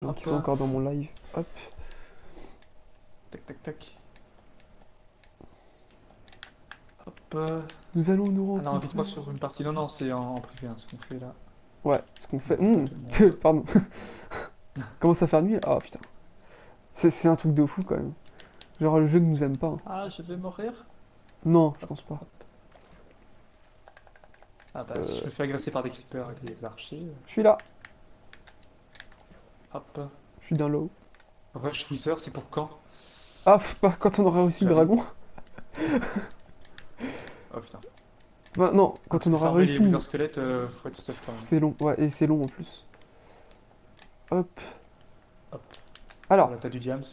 Donc Hop, ils sont encore dans mon live. Hop. tac tac tac. Hop. Nous allons nous Alors rencontrer. invite-moi sur une partie. Non, non, c'est en privé hein, ce qu'on fait là. Ouais, ce qu'on On fait. n'aura pas tout le monde. Pardon. Commence à faire nuit. Ah putain. C'est un truc de fou quand même. Genre le jeu ne nous aime pas, hein. Ah, je vais mourir. Non, je Hop, pense pas. hop. Ah bah si Euh, je me fais agresser par des creepers et des archers. je suis là. Hop. Je suis d'un low. Rush Wither, c'est pour quand? Ah, pas quand on aura réussi le J'arrive. dragon. Oh putain. Bah non, Ah, quand parce on que aura farmer les réussi. Wither squelettes, faut être stuff quand même. C'est long. Ouais, et c'est long en plus. Hop. Hop. Alors. Voilà, t'as du diams.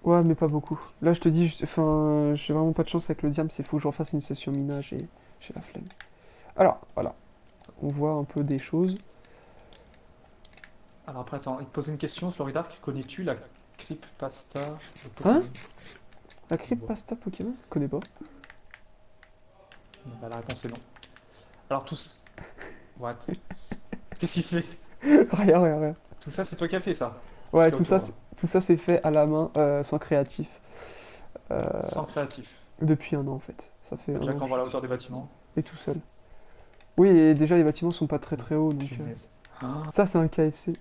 Ouais, mais pas beaucoup. Là, je te dis, enfin, j'ai vraiment pas de chance avec le diam. C'est faut que je refasse une session minage et j'ai la flemme. Alors, voilà. On voit un peu des choses. Alors après, attends, il te posait une question, Floridark. Connais-tu la creepypasta de Hein? Pokémon? La On voit. creepypasta Pokémon? Je connais pas. Bah, la réponse est non. Alors tous. What? Qu'est-ce qu'il fait? Rien, rien, rien. Tout ça, c'est toi qui as fait ça? Ouais, Jusqu'à autour là. tout ça c'est fait à la main, sans créatif. euh, Sans créatif. Depuis un an en fait. Ça fait un Déjà an quand que on voit la hauteur des bâtiments. et tout seul. Oui, et déjà les bâtiments sont pas très très hauts, donc Punaise. Ah, ça c'est un KFC.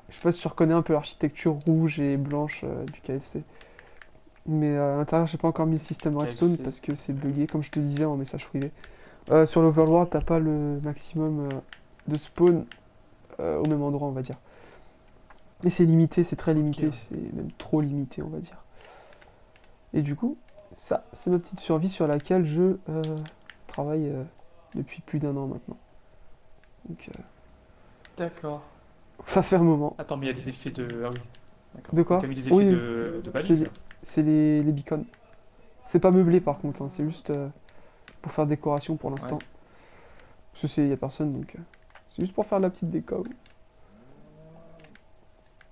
Je sais pas si tu reconnais un peu l'architecture rouge et blanche du KFC. Mais à l'intérieur, j'ai pas encore mis le système redstone KFC. parce que c'est bugué, comme je te disais en message privé. Sur l'Overworld, t'as pas le maximum de spawn au même endroit, on va dire. Et c'est limité, c'est très Ok, limité, ouais. c'est même trop limité, on va dire. Et du coup, ça, c'est ma petite survie sur laquelle je travaille depuis plus d'un an maintenant. Donc, D'accord. ça fait un moment. Attends, mais il y a des effets de. Ah oui. D'accord. De Donc quoi? t'as mis des effets Oui, de c'est balises les, là. c'est les beacons. C'est pas meublé par contre, hein, c'est juste pour faire décoration pour Ouais. l'instant. Parce que y a personne, donc c'est juste pour faire de la petite déco.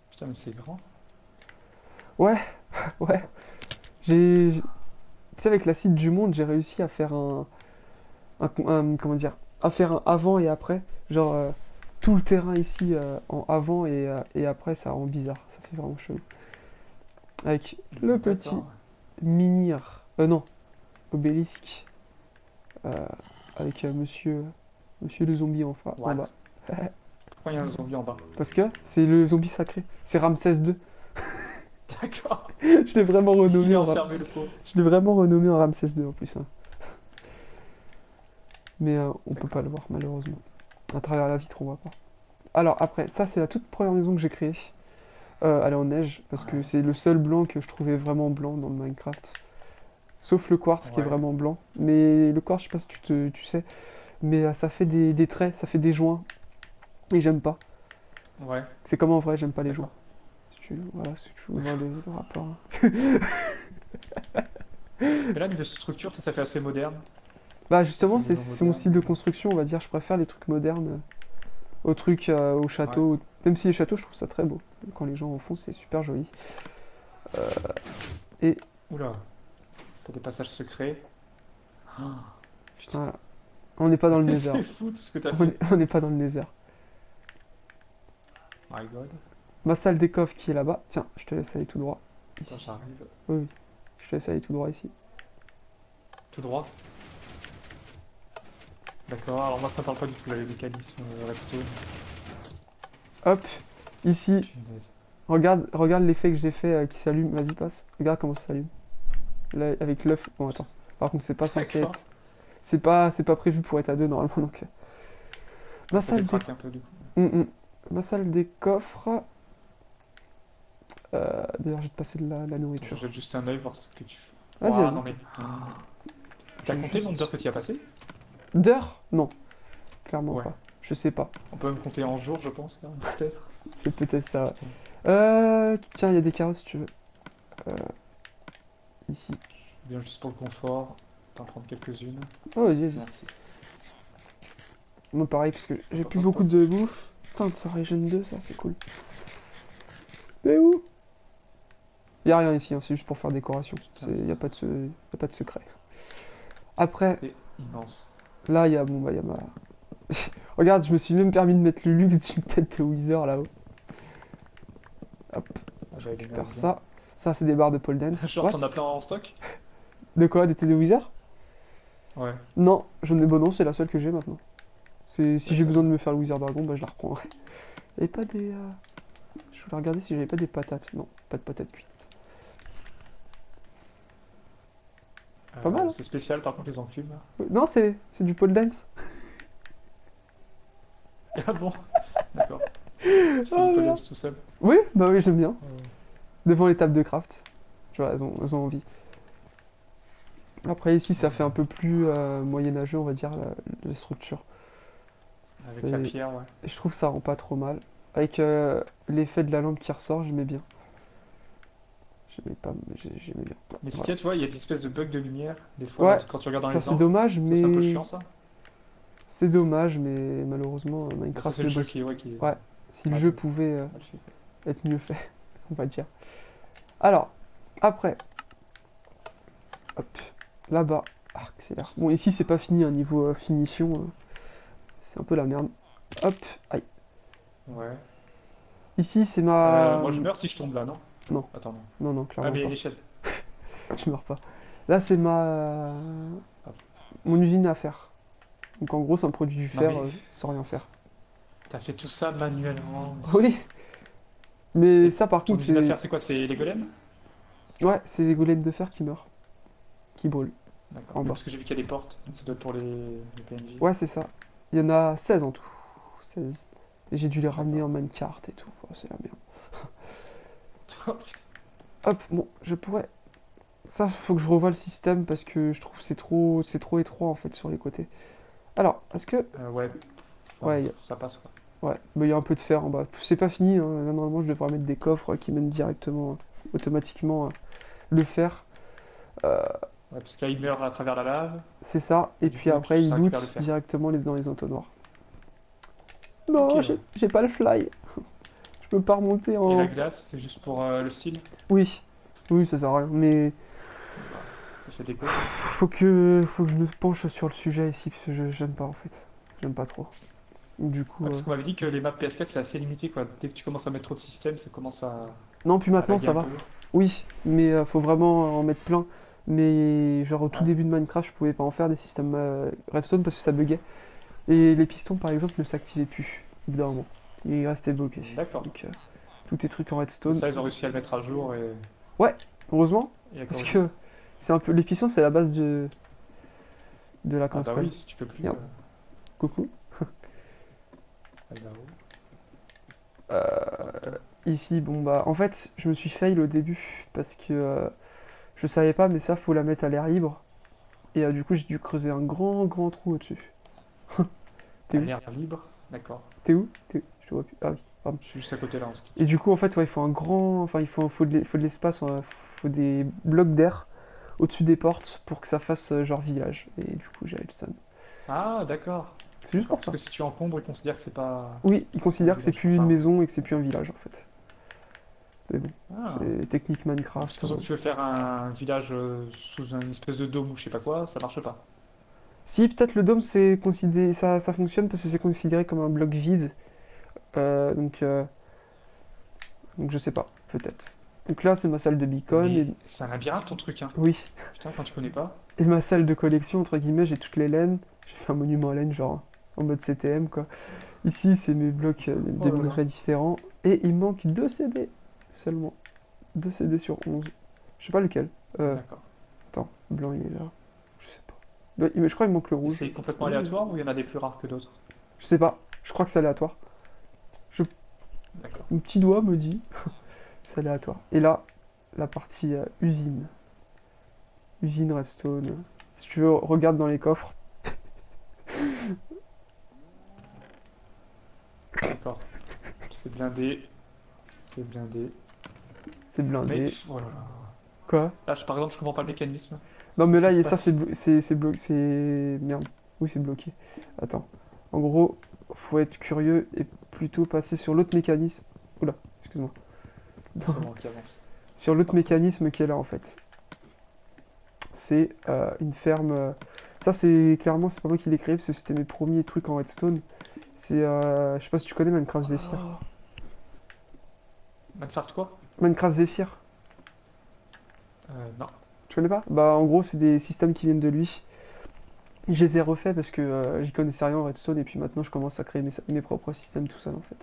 Putain, mais c'est grand. Ouais, ouais. Tu sais, avec la site du monde, j'ai réussi à faire comment dire, à faire un avant et après. Genre, tout le terrain ici en avant et après, ça rend bizarre. Ça fait vraiment chelou. Avec le petit D'accord. menhir, non, obélisque, euh, avec monsieur le zombie en bas. What? Pourquoi il y a un zombie en bas? Parce que c'est le zombie sacré. C'est Ramsès II. D'accord. Je l'ai vraiment Il renommé est en, enfermé le pauvre. je l'ai vraiment renommé en Ramsès II en plus, hein. Mais on peut pas D'accord. le voir malheureusement. À travers la vitre, on voit pas. Alors après, ça c'est la toute première maison que j'ai créée. Elle est en neige, parce que Ouais. c'est le seul blanc que je trouvais vraiment blanc dans le Minecraft. Sauf le quartz qui est Ouais. vraiment blanc. Mais le quartz, je sais pas si tu sais, mais ça fait des traits, ça fait des joints. Et j'aime pas. Ouais. C'est comme en vrai, j'aime pas les joints. D'accord. Voilà, si tu veux voir D'accord. le rapport, hein. Mais là, niveau structure, ça fait assez moderne. Bah Ça fait justement, une maison c'est mon moderne. style de construction, on va dire. Je préfère les trucs modernes aux trucs au Ouais. château. Même si les châteaux, je trouve ça très beau. Quand les gens en font, c'est super joli. Et Oula. T'as des passages secrets. Ah, putain. voilà. On n'est pas dans le nether. C'est fou tout ce que t'as fait. On n'est pas dans le nether. My God. Ma salle des coffres qui est là-bas. Tiens, je te laisse aller tout droit. Attends, Ici. j'arrive. Oui, oui. Je te laisse aller tout droit ici. Tout droit. D'accord. Alors moi, ça me parle pas du tout, là, les mécanismes redstone. Hop, ici. Punaise. Regarde l'effet que j'ai fait qui s'allume. Vas-y, passe. Regarde comment ça s'allume. Là, avec l'œuf. Bon, attends. Par contre, c'est pas censé D'accord. être. C'est pas prévu pour être à deux normalement. Donc, Ouais, ma ça fait salle des. craquer un peu du coup. Ma salle des coffres. D'ailleurs, je vais te passer de la Attends, je nourriture. jette juste un œil voir ce que tu fais. Vas-y, Ouah, non vas-y. mais. Je T'as vais compté le nombre juste. d'heures que tu y as passé? D'heures? Non, clairement Ouais. pas. Je sais pas. On peut me compter en jours, je pense, là, peut-être. C'est peut-être ça, ouais. Putain. Tiens, il y a des carottes si tu veux. Euh, Ici. Bien juste pour le confort. T'en prendre quelques-unes. Oh, vas-y, vas-y. Merci. Moi, pareil, parce que j'ai Hop, hop, plus hop, beaucoup hop. de bouffe. Putain, ça régène 2, ça, c'est cool. Mais où? Y a rien ici, hein, c'est juste pour faire décoration. Putain, Y a pas de secret. Après, c'est immense. Là, il y a, bon, bah, il y a ma... Regarde, je me suis même permis de mettre le luxe d'une tête de Wither là-haut. Hop, Ah, je j'avais les récupère nerfs bien. ça. Ça, c'est des barres de pole dance. Genre, What? t'en as plein en stock? De quoi? Des têtes de Wither? Ouais, Non, j'en ai... Bon, non, c'est la seule que j'ai maintenant. Si bah j'ai ça besoin va. de me faire le Wither Dragon, bah, je la reprendrai. Et pas des... Je voulais regarder si j'avais pas des patates. Non, pas de patates cuites. Pas mal, hein? C'est spécial par contre les enclumes là. Non, c'est du pole dance. Ah bon? D'accord. Tu fais du Oh là pole là. dance tout seul? Oui, bah oui, j'aime bien. Ouais. Devant les tables de craft. Tu vois, elles ont envie. Après, ici, ça fait un peu plus moyenâgeux, on va dire, la structure. Avec la C'est- pierre, ouais. Et je trouve que ça rend pas trop mal. Avec l'effet de la lampe qui ressort, j'aimais bien. J'aimais pas, mais j'aimais bien. Mais ce qu'il Voilà. y a, tu vois, il y a des espèces de bugs de lumière, des fois, Ouais, quand tu regardes dans ça les c'est angles. dommage, Ça, c'est un peu mais chiant, ça. c'est dommage, mais malheureusement, Bah, ça, c'est Minecraft le le jeu bosse. qui, ouais, qui est Ouais, si le mal, jeu pouvait mal fait. être mieux fait, on va dire. Alors, après, hop, là-bas, accélère. Bon, ici c'est pas fini, hein, niveau finition, c'est un peu la merde. Hop, aïe. Ouais. Ici c'est ma... Moi, je meurs si je tombe là, non? Non, Attends, non. non, non, Ah, clairement mais pas. l'échelle. Tu meurs pas. Là c'est ma... Hop. mon usine à fer. Donc en gros, ça me produit du Non, fer mais sans rien faire. t'as fait tout ça manuellement. Oui, mais Et ça par ton contre, usine à c'est... faire, c'est quoi? C'est les golems? Ouais, c'est les golems de fer qui meurent, qui brûlent, D'accord. en Oui, bas. parce que j'ai vu qu'il y a des portes, donc ça doit être pour les PNJ. Ouais, c'est ça. Il y en a 16 en tout. 16. Et j'ai dû les ramener D'accord. en minecart et tout. Oh, c'est la merde. Oh, putain. Hop, bon, je pourrais... Ça, faut que je revoie le système parce que je trouve que c'est trop étroit en fait sur les côtés. Alors, est-ce que... Ouais, enfin, Ouais, ça passe quoi. ouais, bah, il y a un peu de fer en bas. C'est pas fini, hein. Là, normalement, je devrais mettre des coffres qui mènent directement, automatiquement, le fer. Euh, Ouais, parce qu'il meurt à travers la lave, c'est ça. et Et du puis coup, après, il ça récupère le loot fer. directement dans les entonnoirs. Ok, Non, ouais. j'ai pas le fly. Je peux pas remonter Et la en... glace, c'est juste pour le style? Oui, oui, ça sert à rien. Mais Bah, ça fait déco quoi. faut que je me penche sur le sujet ici parce que j'aime pas en fait. J'aime pas trop. Du coup, Ouais, parce qu'on m'avait dit que les maps PS4 c'est assez limité quoi. Dès que tu commences à mettre trop de systèmes, ça commence non, puis à maintenant laguer ça un va. peu. Oui, mais faut vraiment en mettre plein. Mais genre au tout Ouais, début de Minecraft, je pouvais pas en faire des systèmes redstone parce que ça buguait. Et les pistons par exemple ne s'activaient plus au bout d'un moment. Ils restaient bloqués. d'accord. Donc tous tes trucs en Mais redstone. ça, ils ont réussi à le mettre à jour Ouais, heureusement. et à Parce corriger que ça. c'est un peu. Les pistons c'est la base de la. Ah Comment ça bah s'appelle? oui, si tu peux plus. Merde, coucou. Ah bah oui. Euh, Hop. Ici, bon bah en fait je me suis fail au début parce que je savais pas mais ça faut la mettre à l'air libre et du coup j'ai dû creuser un grand grand trou au-dessus. T'es À où? l'air libre, d'accord. T'es où? Je te vois plus. Ah oui, pardon. Je suis juste à côté là en Et stick. du coup en fait ouais, il faut un grand, enfin faut de l'espace, faut des blocs d'air au-dessus des portes pour que ça fasse genre village et du coup j'ai redstone. Ah d'accord. C'est juste D'accord. pour Parce ça. que si tu encombres, ils considèrent que Oui, ils c'est pas un considèrent que c'est village. plus une Enfin. maison et que c'est plus un village en fait. Mais bon, Ah. c'est technique Donc Minecraft. supposons que tu veux faire un village sous une espèce de dôme ou je sais pas quoi, ça marche pas. Si, peut-être le dôme, c'est considéré, ça fonctionne parce que c'est considéré comme un bloc vide. Euh, donc, euh, donc je sais pas, peut-être. Donc là, c'est ma salle de beacon et Mais c'est un labyrinthe ton truc, hein. oui, Putain, quand tu connais pas. et ma salle de collection entre guillemets, j'ai toutes les laines. J'ai fait un monument à laine genre en mode CTM quoi. Ici, c'est mes blocs de Oh là là. minerais différents et il manque 2 CD seulement, 2 CD sur 11. Je sais pas lequel. D'accord. Attends, le blanc il est là. Je sais pas. Je crois qu'il manque le Et rouge. c'est complètement aléatoire ou il y en a des plus rares que d'autres? Je sais pas. Je crois que c'est aléatoire. Je... D'accord. Mon petit doigt me dit. C'est aléatoire. Et là, la partie usine. Usine redstone. Si tu veux, regarde dans les coffres. D'accord. C'est blindé. C'est blindé. C'est Mais, blindé. oh là là. Quoi? Là, par exemple, je comprends pas le mécanisme. Non mais Qu'est-ce là, qui se ça passe? c'est bloqué. C'est... Merde. Oui, c'est bloqué. Attends. En gros, faut être curieux et plutôt passer sur l'autre mécanisme. Oula, excuse-moi. Bon, c'est bon, qui avance. Sur l'autre Hop. mécanisme qui est là en fait. C'est une ferme Ça, c'est clairement, c'est pas moi qui l'ai créé parce que c'était mes premiers trucs en redstone. C'est, je sais pas si tu connais Minecraft Zephyr. Oh. Minecraft quoi? Minecraft Zephyr, Non. tu connais pas? Bah, en gros, c'est des systèmes qui viennent de lui. Je les ai refaits parce que j'y connaissais rien en redstone et puis maintenant je commence à créer mes propres systèmes tout seul en fait.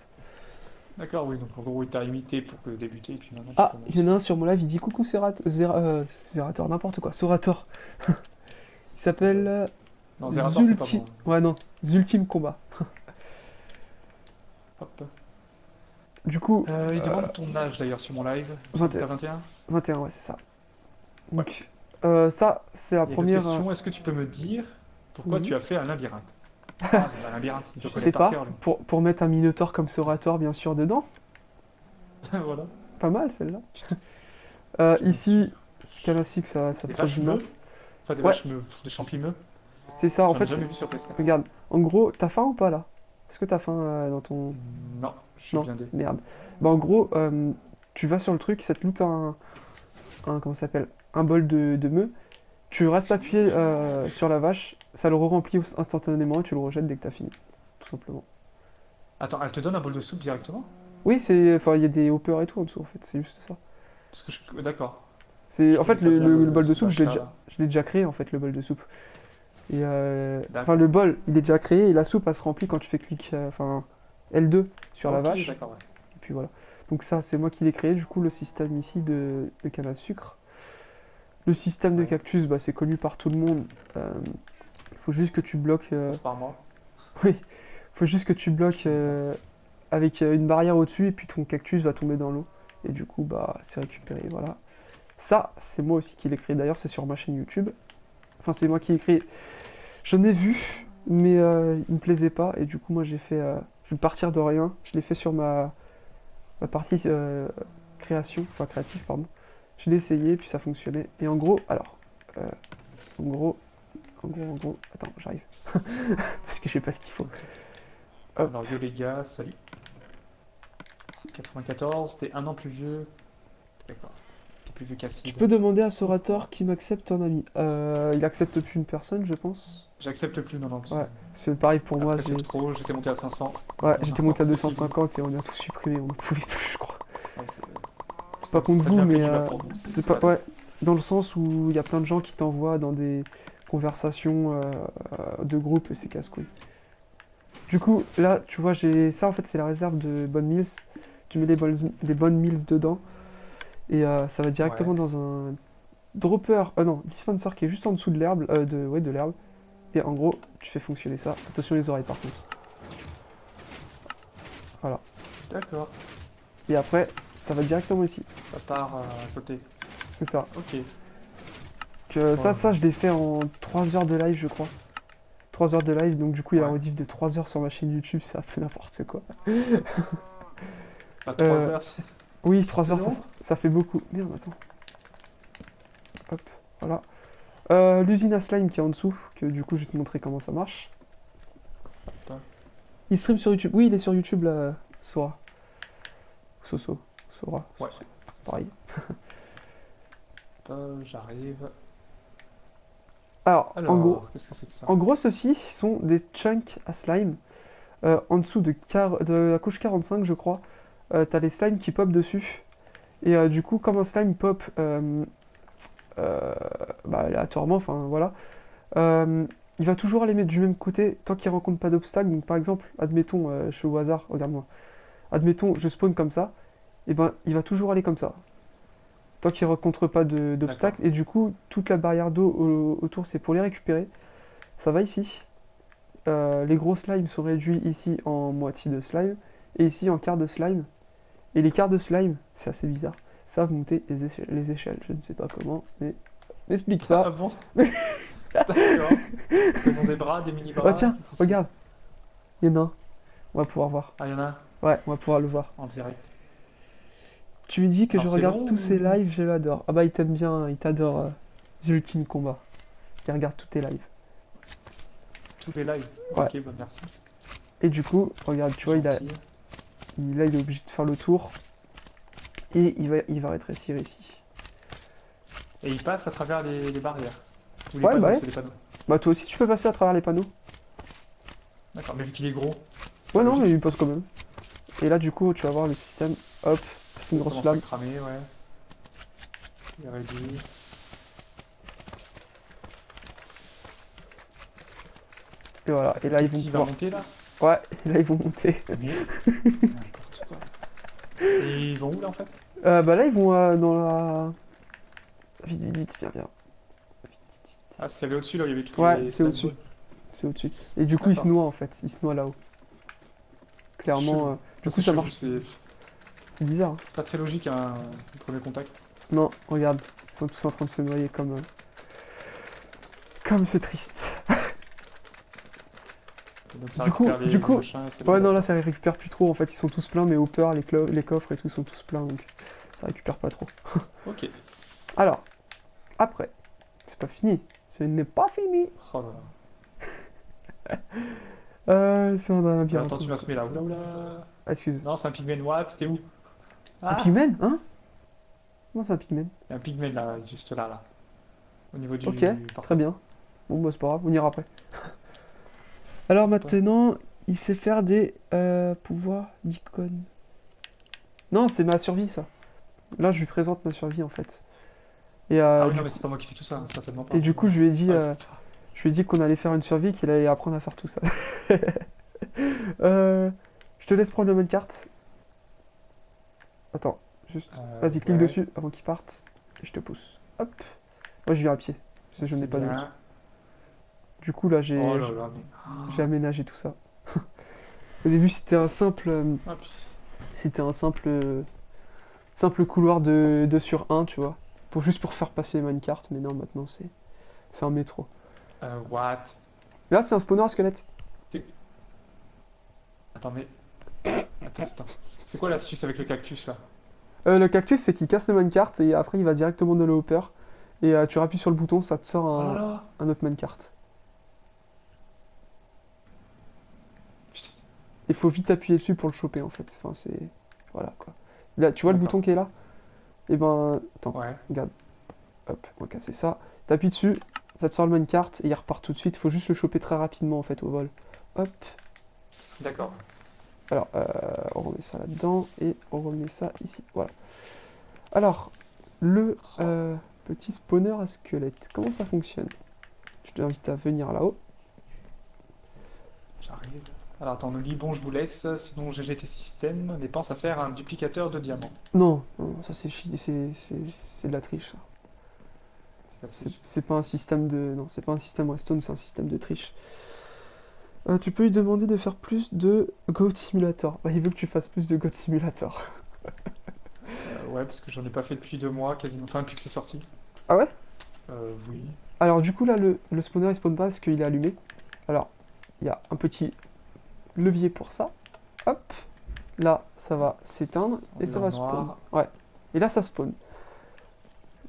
D'accord, oui, donc en gros, il t'a imité pour débuter, et puis maintenant tu Ah, il y en commences. a un sur mon live, il dit coucou Zerator, n'importe quoi, Sorator. Il s'appelle Euh, Non, Zerator, c'est pas Zulti... bon. Ouais, non, Zultime Combat. Hop. Du coup, Il demande ton âge d'ailleurs sur mon live. Il me semble que 21, t'as 21. 21, ouais, c'est ça. Ouais. Donc, ça, c'est la Et l'autre première. question, est-ce que tu peux me dire pourquoi Oui. tu as fait un labyrinthe? Ah, c'est un labyrinthe, il doit Je sais connaître par pas, cœur, lui. pour mettre un Minotaur comme Sorator, bien sûr, dedans. Voilà. Pas mal celle-là. Bien sûr. Ici, canne à sucre, ça Des prend du vaches meules? masse. Enfin, des Ouais, vaches meules, des champimeux. c'est ça, en J'en ai fait, jamais vu sur PS4. regarde. En gros, t'as faim ou pas là? Est-ce que t'as faim dans ton. Non, je suis Non, blindé. merde. Bah, en gros, tu vas sur le truc, ça te loot comment ça s'appelle? Un bol de meux. Tu restes appuyé sur la vache, ça le re-remplit instantanément et tu le rejettes dès que t'as fini. Tout simplement. Attends, elle te donne un bol de soupe directement? Oui, c'est. Enfin, il y a des hoppers et tout en dessous, en fait, c'est juste ça. Parce que je. D'accord. C'est. Je En fait, connais pas bien le bol de ces soupe, vaches-là, là. je l'ai déjà créé, en fait, le bol de soupe. Et enfin, D'accord. le bol, il est déjà créé et la soupe, elle se remplit quand tu fais clic, enfin, L2 sur la Ok, vache. d'accord, ouais. Et puis voilà. Donc ça, c'est moi qui l'ai créé, du coup, le système ici de canne à sucre. Le système de Ouais. cactus, bah, c'est connu par tout le monde. Il faut juste que tu bloques. Sauf par moi. Oui, faut juste que tu bloques Je me bats. avec une barrière au-dessus et puis ton cactus va tomber dans l'eau. Et du coup, bah, c'est récupéré, voilà. Ça, c'est moi aussi qui l'ai créé. D'ailleurs, c'est sur ma chaîne YouTube. Enfin, c'est moi qui l'ai créé. J'en ai vu, mais il me plaisait pas. Et du coup, moi, j'ai fait. Je vais partir de rien. Je l'ai fait sur ma partie création, enfin créative, pardon. Je l'ai essayé, puis ça fonctionnait. Et en gros, alors, euh, en gros, en gros, attends, j'arrive. Parce que je sais pas ce qu'il faut. Ok. Hop. Alors, yo les gars, salut. 94, t'es un an plus vieux. D'accord. T'es plus vieux Tu qu'Acide. peux demander à Pourquoi? Sorator qui m'accepte en ami. Il accepte plus une personne, je pense. J'accepte plus, non, non, parce que Ouais, c'est pareil pour moi. après c'est trop, j'étais monté à 500. Ouais, Non, j'étais non, monté à c'est fini. 250 et on a tout supprimé, on ne pouvait plus, je crois. Ouais, C'est pas contre ça vous, devient mais pénible pour nous, c'est c'est pas. pas bien. Ouais, dans le sens où il y a plein de gens qui t'envoient dans des conversations de groupe et c'est casse-couille. Du coup, là, tu vois, j'ai ça en fait, c'est la réserve de bonnes meals. Tu mets les bonnes meals dedans et ça va Ouais, directement dans un dropper, non, dispenser qui est juste en dessous de l'herbe, ouais, de l'herbe. Et en gros, tu fais fonctionner ça. Attention les oreilles par contre. Voilà. d'accord. Et après, ça va directement ici. Ça part à côté. C'est ça. Ok. Que Ouais. ça, je l'ai fait en 3 heures de live, je crois. 3 heures de live, donc du coup, il y a la Ouais. rediff de 3 heures sur ma chaîne YouTube, ça fait n'importe quoi. À 3 Euh, heures, oui, 3 c'est heures, long? ça fait beaucoup. Merde, attends. Hop, voilà. L'usine à slime qui est en dessous, que du coup, je vais te montrer comment ça marche. Hop, Il stream sur YouTube. Oui, il est sur YouTube, là, Sora. Soso. Sora. ouais, Soso. c'est ça. Pareil. Hop, j'arrive. Alors, Alors, qu'est-ce que c'est que ça? en gros, ceux-ci sont des chunks à slime. En dessous de la couche 45, je crois, t'as les slimes qui pop dessus. Et du coup, comme un slime pop euh, bah, aléatoirement, enfin voilà, euh, il va toujours aller mettre du même côté tant qu'il rencontre pas d'obstacle. Donc par exemple, admettons, je fais au hasard, regarde-moi. Admettons, je spawn comme ça, et ben il va toujours aller comme ça. Tant qu'il rencontre pas D'accord. d'obstacle. Et du coup, toute la barrière d'eau autour, c'est pour les récupérer. Ça va ici. Les gros slimes sont réduits ici en moitié de slime et ici en quart de slime. Et les quarts de slime, c'est assez bizarre, savent monter les échelles. Je ne sais pas comment, mais n'explique Ah pas. bon? D'accord. Ils ont des bras, des Oh mini-bras. tiens, Qu'est-ce que c'est? regarde, il y en a un. On va pouvoir voir. Ah, il y en a un Ouais, on va pouvoir le voir. en direct. Tu lui dis que Alors, je c'est regarde long tous ses ou... lives, je l'adore. Ah bah il t'aime bien, il t'adore The Ultimate Combat. Il regarde tous tes lives. Tous les lives? Ouais. Ok, bah merci. Et du coup, regarde, tu vois, Gentil. là il est obligé de faire le tour. Et il va rétrécir ici. Et il passe à travers les barrières. Ou les Ouais, bah panneaux, ouais. c'est des panneaux. Bah toi aussi tu peux passer à travers les panneaux. D'accord, mais vu qu'il est gros, c'est Ouais pas non mais logique. il passe quand même. Et là du coup tu vas voir le système, hop, ça fait une Il grosse commence à flamme. cramer, ouais. Il est réduit. Et voilà, Donc et le là tout ils vont petit va pouvoir. monter là. Ouais, et là ils vont monter. Mais n'importe quoi. Et ils vont où là en fait? Bah là ils vont dans la. Vite, vite, vite, viens, viens. Ah, c'est aller au-dessus là où il y avait tous Ouais, les c'est slime au-dessus. balls. C'est au-dessus. Et du coup ils se D'accord. noient en fait, ils se noient là-haut. Clairement, Chelou. du Enfin, coup c'est ça chelou, marche. C'est bizarre, hein. c'est pas très logique un premier contact. Non, regarde, ils sont tous en train de se noyer comme c'est triste. Et donc ça Du coup, récupère du les coup, machins, c'est bon, ouais non là d'accord. ça les récupère plus trop en fait, ils sont tous pleins, mes hoppers, les coffres et tout sont tous pleins donc ça récupère pas trop. Ok. Alors, après, c'est pas fini, ce n'est pas fini. Oh là là. C'est un labyrinthe Attends, tu m'as encore. semé là. Oula oula. Ah, excuse. Non, c'est un pigman. What? T'es où? Un Ah! pigman, hein? Non, c'est un pigman. Il y a un pigman là, juste là, là. Au niveau Ok, du très portail. bien. Bon bah c'est pas grave, on ira après. Alors Pas. maintenant, il sait faire des pouvoirs d'icône. Non, c'est ma survie ça. Là, je lui présente ma survie en fait. Et, Ah euh, oui, non, du mais coup, c'est pas moi qui fais tout ça, ça, ça demande et pas. du coup, je lui ai dit, Ça, c'est pas. qu'on allait faire une survie, qu'il allait apprendre à faire tout ça. Euh, je te laisse prendre le minecart. Attends, juste, vas-y, clique Ouais, dessus avant qu'il parte. Et je te pousse. Hop. Moi, je viens à pied, parce que je n'ai c'est pas de vie. bien. Du coup, là, Oh là là, mais. j'ai aménagé tout ça. Au début, Ah, puis. c'était un simple couloir de 2 sur un, tu vois. Juste pour faire passer les minecarts, mais non, maintenant, c'est un métro. What? Là, c'est un spawner à squelette. T'es- Attends, mais. Attends, attends. C'est quoi l'astuce avec le cactus là? Le cactus, c'est qu'il casse le minecart et après, il va directement dans le hopper. Et tu rappuies sur le bouton, ça te sort Oh là là! un autre minecart. Putain. Il faut vite appuyer dessus pour le choper, en fait. Enfin, c'est... Voilà, quoi. Là, tu vois le bouton D'accord. qui est là? Et ben... Attends, Ouais. regarde. Hop, on va casser ça. T'appuies dessus, ça te sort le minecart et il repart tout de suite. Il faut juste le choper très rapidement, en fait, au vol. Hop. D'accord. Alors, on remet ça là-dedans et on remet ça ici. Voilà. Alors, le Oh, petit spawner à squelette, comment ça fonctionne? Je t'invite à venir là-haut. j'arrive. Alors attends, on nous dit bon, je vous laisse, sinon GGT système, mais pense à faire un duplicateur de diamants. Non, non, ça c'est de la triche, ça. C'est la C'est triche. c'est pas un système de... Non, c'est pas un système redstone, c'est un système de triche. Tu peux lui demander de faire plus de Goat Simulator. Bah, il veut que tu fasses plus de Goat Simulator. Ouais, parce que j'en ai pas fait depuis 2 mois quasiment, enfin depuis que c'est sorti. Ah ouais? Oui. Alors du coup là, le spawner il spawn pas parce qu'il est allumé. Alors, il y a un petit levier pour ça. Hop, là ça va s'éteindre On et est ça dans va le spawn. noir. Ouais, et là ça spawn.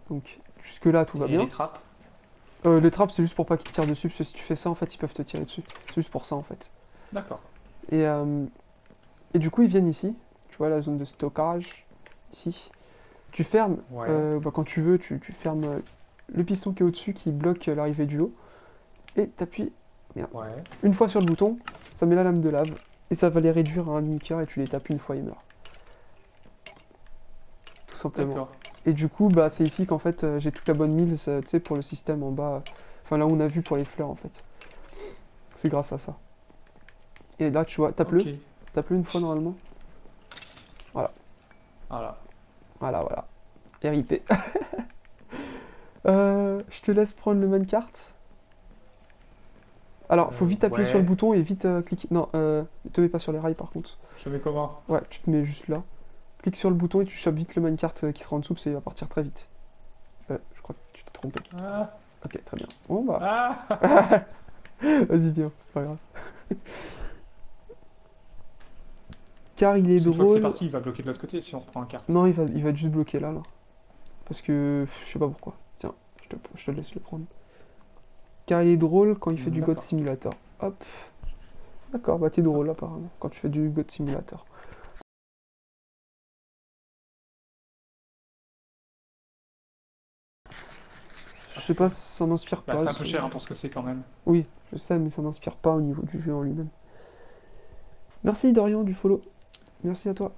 Donc jusque là tout va Et les bien. trappes? Les trappes c'est juste pour pas qu'ils te tirent dessus parce que si tu fais ça en fait ils peuvent te tirer dessus. C'est juste pour ça en fait. D'accord. Et, euh, et du coup ils viennent ici. Tu vois la zone de stockage ici. Tu fermes, Ouais. bah, quand tu veux, tu fermes le piston qui est au-dessus qui bloque l'arrivée du lot. Et t'appuies Ouais. une fois sur le bouton, ça met la lame de lave. Et ça va les réduire à un demi-cœur et tu les tapes une fois, ils meurent. Tout simplement. D'accord. Et du coup, bah, c'est ici qu'en fait j'ai toute la bonne mills, tu sais, pour le système en bas. Enfin là où on a vu pour les fleurs en fait. C'est grâce à ça. Et là, tu vois, Ok. tape-le une fois normalement. Voilà, Voilà. voilà, voilà. RIP. Je te laisse prendre le minecart. Alors, faut vite appuyer sur le Ouais. bouton et vite cliquer. Non, ne te mets pas sur les rails par contre. Je mets comment? Ouais, tu te mets juste là. Clique sur le bouton et tu chopes vite le minecart qui sera en dessous parce qu'il va partir très vite. Je crois que tu t'es trompé. Ah! Ok, très bien. Bon bah. Ah! Vas-y, viens, c'est pas grave. Car il est Parce qu'une fois que c'est drôle. parti, il va bloquer de l'autre côté si on reprend un carte. Non, il va être juste bloqué là, là. Parce que je sais pas pourquoi. Tiens, je te laisse le prendre. Car il est drôle quand il fait du God D'accord. Simulator. Hop. D'accord, bah t'es drôle apparemment quand tu fais du God Simulator. sais pas, ça m'inspire Bah, pas. c'est un peu cher hein, pour ce que c'est quand même. Oui, je sais, mais ça m'inspire pas au niveau du jeu en lui-même. Merci Dorian du follow. Merci à toi.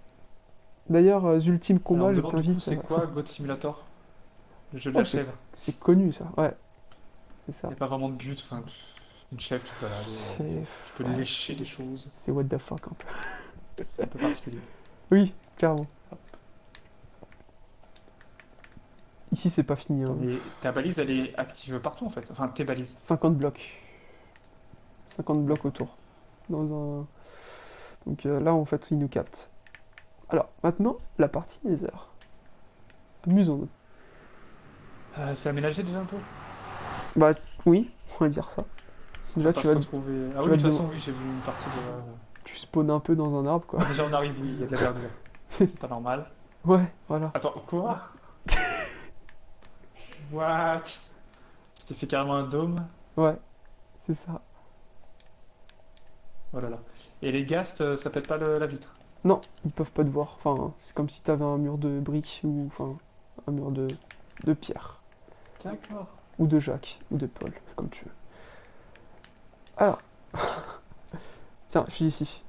D'ailleurs, Ultime Alors, on Combat, me je demande du coup, t'invite. c'est quoi God Simulator? Le jeu de Oh, la chèvre. c'est connu ça, ouais, c'est Il ça. n'y a pas vraiment de but. Enfin, une chèvre, tu peux aller, C'est tu peux ouais, lécher des choses. c'est what the fuck un peu. C'est un peu particulier. Oui, clairement. Hop. Ici, c'est pas fini, Attends, hein. mais ta balise, elle est active partout en fait. Enfin, tes balises. 50 blocs. 50 blocs D'accord. autour. Dans un... Donc là, en fait, il nous capte. Alors, maintenant, la partie Nether. Amusons-nous. C'est aménagé déjà un peu? Bah, oui, on va dire ça. On va Déjà, pas se retrouver. Ah tu oui, vas mais de te toute dem- façon, oui, j'ai vu une partie de. tu spawns un peu dans un arbre, quoi. Ah, déjà, on arrive, oui, il y a de la verdure. C'est pas normal. Ouais, voilà. Attends, quoi? What? Tu t'es fait carrément un dôme? Ouais, c'est ça. Oh là là. Et les ghasts, ça pète pas la vitre. Non, ils peuvent pas te voir. Enfin, c'est comme si t'avais un mur de briques ou enfin un mur de pierre. D'accord. Ou de Jacques, ou de Paul, comme tu veux. Alors, tiens, je suis ici.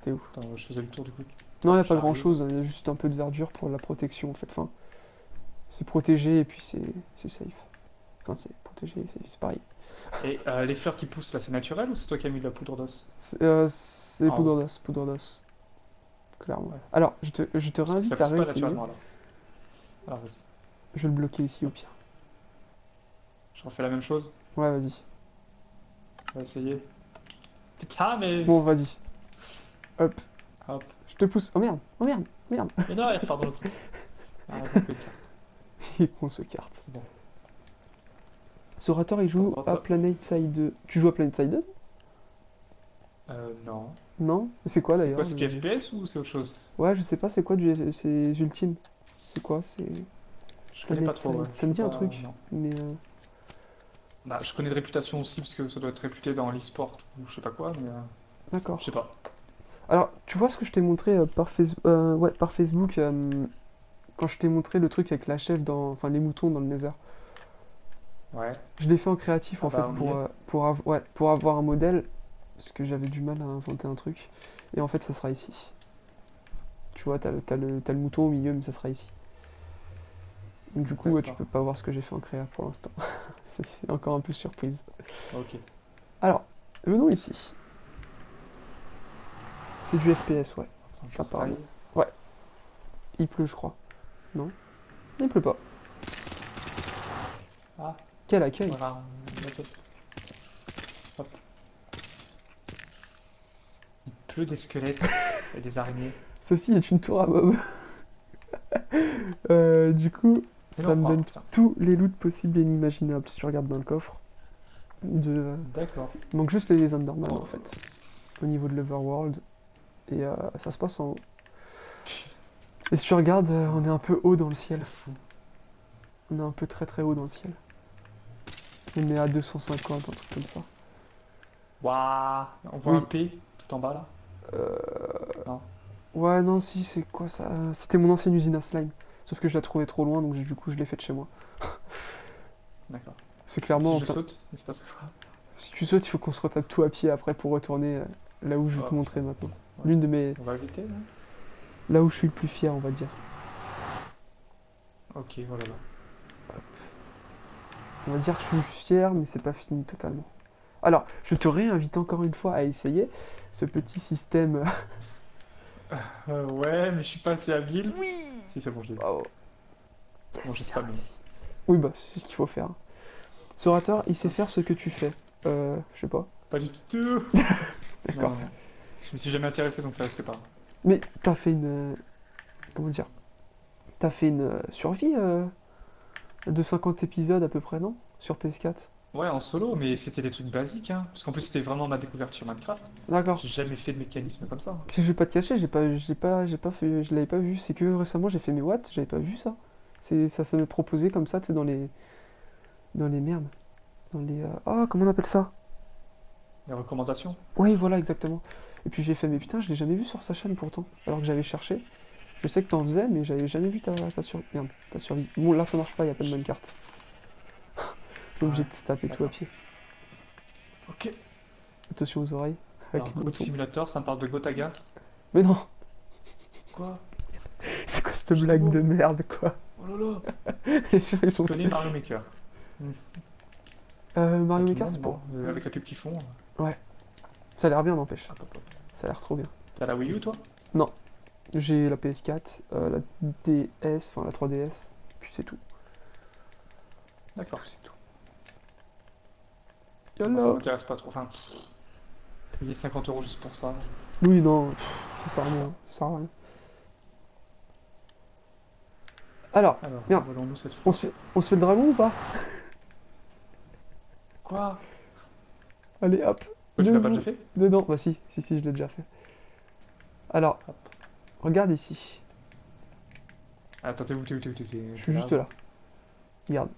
T'es où? Attends, je faisais le tour du coup. Non, il Hop, a pas grand j'arrive. chose, il y a juste un peu de verdure pour la protection en fait. Enfin, c'est protégé et puis c'est safe. Enfin, c'est protégé et safe, c'est pareil. Et les fleurs qui poussent là, c'est naturel ou c'est toi qui as mis de la poudre d'os? C'est En haut. poudre d'os, clairement. Ouais. Alors, je te Parce que ça réinvite à pousse pas réessayer. naturellement alors. Alors vas-y. Je vais le bloquer ici au pire. Je refais la même chose. Ouais, vas-y. On va essayer. Putain, mais. Bon, vas-y. Hop, Hop. je te pousse. Oh merde, oh merde, merde. Mais non, il repart dans l'autre sens. Ah, bon, ok. Et qu'on se carte. C'est bon. Sorator, il joue Hop, à hop. Planet Side 2. Tu joues à Planet Side 2? Non. Non? C'est quoi C'est d'ailleurs quoi, c'est du FPS ou c'est autre chose? Ouais, je sais pas, c'est quoi c'est Ultime? C'est quoi? C'est Je connais pas Planet trop, Side. ouais. Ça Je me peux dit un pas. truc, Non. mais Bah, je connais de réputation aussi parce que ça doit être réputé dans l'e-sport ou je sais pas quoi, mais je sais d'accord. pas. Alors, tu vois ce que je t'ai montré ouais, par Facebook quand je t'ai montré le truc avec la chèvre enfin les moutons dans le Nether. Ouais. Je l'ai fait en créatif Ah en fait bah, on y est. ouais, pour avoir un modèle parce que j'avais du mal à inventer un truc. Et en fait, ça sera ici. Tu vois, t'as le mouton au milieu, mais ça sera ici. Donc du coup, ouais, tu D'accord. peux pas voir ce que j'ai fait en créa pour l'instant. C'est encore un peu surprise. Ok. Alors, venons ici. C'est du FPS, ouais. Un Apparemment. portail. Ouais. Il pleut, je crois. Non? Il pleut pas. Ah, Quel accueil. voilà. Hop. Il pleut des squelettes et des araignées. Ceci est une tour à mob. Du coup, Mais ça non, me oh donne putain. tous les loots possibles et inimaginables. Si tu regardes dans le coffre. D'accord. Il manque juste les Enderman Oh. en fait. Au niveau de l'Overworld. Et ça se passe en haut. Et si tu regardes, on est un peu haut dans le ciel. C'est fou. On est un peu très très haut dans le ciel. On est à 250, un truc comme ça. Waouh. On voit Oui. un P tout en bas là. Non. Ouais, non, si, c'est quoi ça? C'était mon ancienne usine à slime. Sauf que je la trouvais trop loin, donc du coup, je l'ai faite chez moi. D'accord. C'est clairement. Si je Enfin, saute, il se passe quoi? si tu sautes, il faut qu'on se retape tout à pied après pour retourner là où je vais Oh, te montrer putain. maintenant. Ouais. L'une de mes. On va éviter là? Là où je suis le plus fier, on va dire. Ok, voilà là. On va dire que je suis fier, mais c'est pas fini totalement. Alors, je te réinvite encore une fois à essayer ce petit système. Ouais, mais je suis pas assez habile. Oui. Si, c'est bon, je l'ai vu. Oh, Bon, je sais pas, mais. oui, bah, c'est ce qu'il faut faire. Ce orateur, il sait faire ce que tu fais. Je sais pas. Pas du tout. D'accord. Non. Je me suis jamais intéressé donc ça risque pas. Mais t'as fait une. Comment dire? T'as fait une survie de 50 épisodes à peu près, non? Sur PS4. Ouais, en solo, mais c'était des trucs basiques, hein. Parce qu'en plus, c'était vraiment ma découverte sur Minecraft. D'accord. J'ai jamais fait de mécanisme comme ça. Si je vais pas te cacher, j'ai pas fait, je l'avais pas vu. C'est que récemment j'ai fait mes what, j'avais pas vu ça. Ça m'est proposé comme ça, tu sais, dans les merdes, dans les, comment on appelle ça? Les recommandations? Oui, voilà, exactement. Et puis j'ai fait, mais putain, je l'ai jamais vu sur sa chaîne pourtant. Alors que j'avais cherché. Je sais que t'en faisais, mais j'avais jamais vu ta survie. Merde, ta survie. Bon, là ça marche pas, y a pas de minecart. Je suis obligé Ouais, de se taper tout à d'accord. pied. Ok. Attention aux oreilles, avec Alors, les Goat boutons. Simulator, ça me parle de Gotaga. Mais non, Quoi? c'est quoi cette J'ai des blague de mots. merde, quoi? Oh là là. Les gens, ils Qui sont... connaît Mario Maker? Hmm. Pas Mario tout le Maker, monde, c'est pour... non? Avec la pub qu'ils font. Ouais, ça a l'air bien, n'empêche. Hop, hop, hop. Ça a l'air trop bien. T'as la Wii U, toi? Non, j'ai la PS4, la DS, enfin la 3DS, puis c'est tout. C'est tout, D'accord. c'est tout. Moi, ça Yallah! m'intéresse pas trop. Enfin, payer 50 € juste pour ça. Oui, non, ça sert à rien, ça sert à rien. Alors, Alors, merde, volons-nous cette on fois? se fait, on se fait le dragon ou pas? Quoi? Allez, hop, Quoi, tu l'as pas déjà debout, fait? dedans. Bah si, je l'ai déjà fait. Alors, Hop. regarde ici. Attends, t'es où? T'es où? T'es où? Je T'es suis là, juste avant? là. Regarde,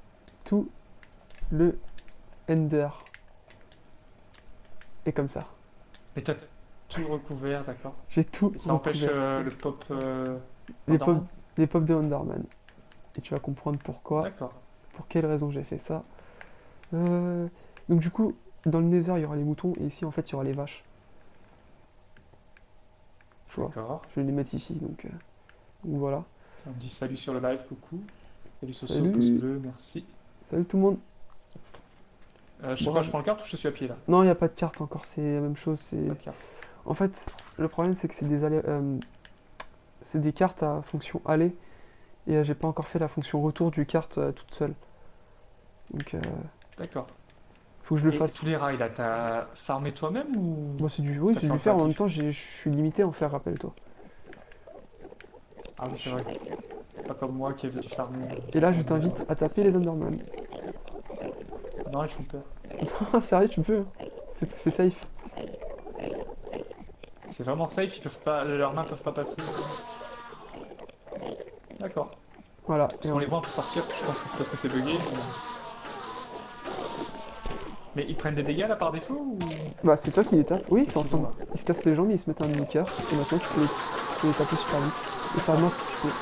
tout le Ender est comme ça. Mais t'as tout recouvert, d'accord. J'ai tout Et ça empêche recouvert. le pop Les pop, Enderman? les pop de Enderman. Et tu vas comprendre pourquoi, D'accord. pour quelle raison j'ai fait ça. Euh, donc du coup, dans le Nether, il y aura les moutons, et ici, en fait, il y aura les vaches. Tu vois, D'accord. je vais les mettre ici, donc voilà. On me dit salut sur le live, coucou. Salut Soso, pouce Salut, bleu, merci. salut tout le monde. Je sais pas, je Bravo. prends le carte ou je suis à pied là? Non, il n'y a pas de carte encore, c'est la même chose. Pas C'est de carte. En fait, le problème, c'est que c'est des cartes à fonction aller, et j'ai pas encore fait la fonction retour du carte toute seule. Donc, D'accord. faut que je le Et fasse. tous les rails là, t'as farmé toi-même ou Moi, oui, t'as c'est fait du un faire. En même créatif? temps, je suis limité à en faire, rappelle-toi. Ah oui, c'est vrai. Pas comme moi qui avais dû farmer Et là, je pendant des mois. t'invite à taper les Enderman. Non, ils font peur. Sérieux, tu peux, hein. C'est safe. C'est vraiment safe, ils peuvent pas, leurs mains peuvent pas passer. D'accord. Voilà. Parce qu'on les voit un peu sortir, je pense que c'est parce que c'est bugué. Mais ils prennent des dégâts là par défaut ou Bah, c'est toi qui les tapes. Oui, c'est qu'est-ce qu'ils ont ensemble. là? Ils se cassent les jambes, ils se mettent un mini-cœur. Et maintenant, tu peux les taper super vite. Et pas mort si tu peux.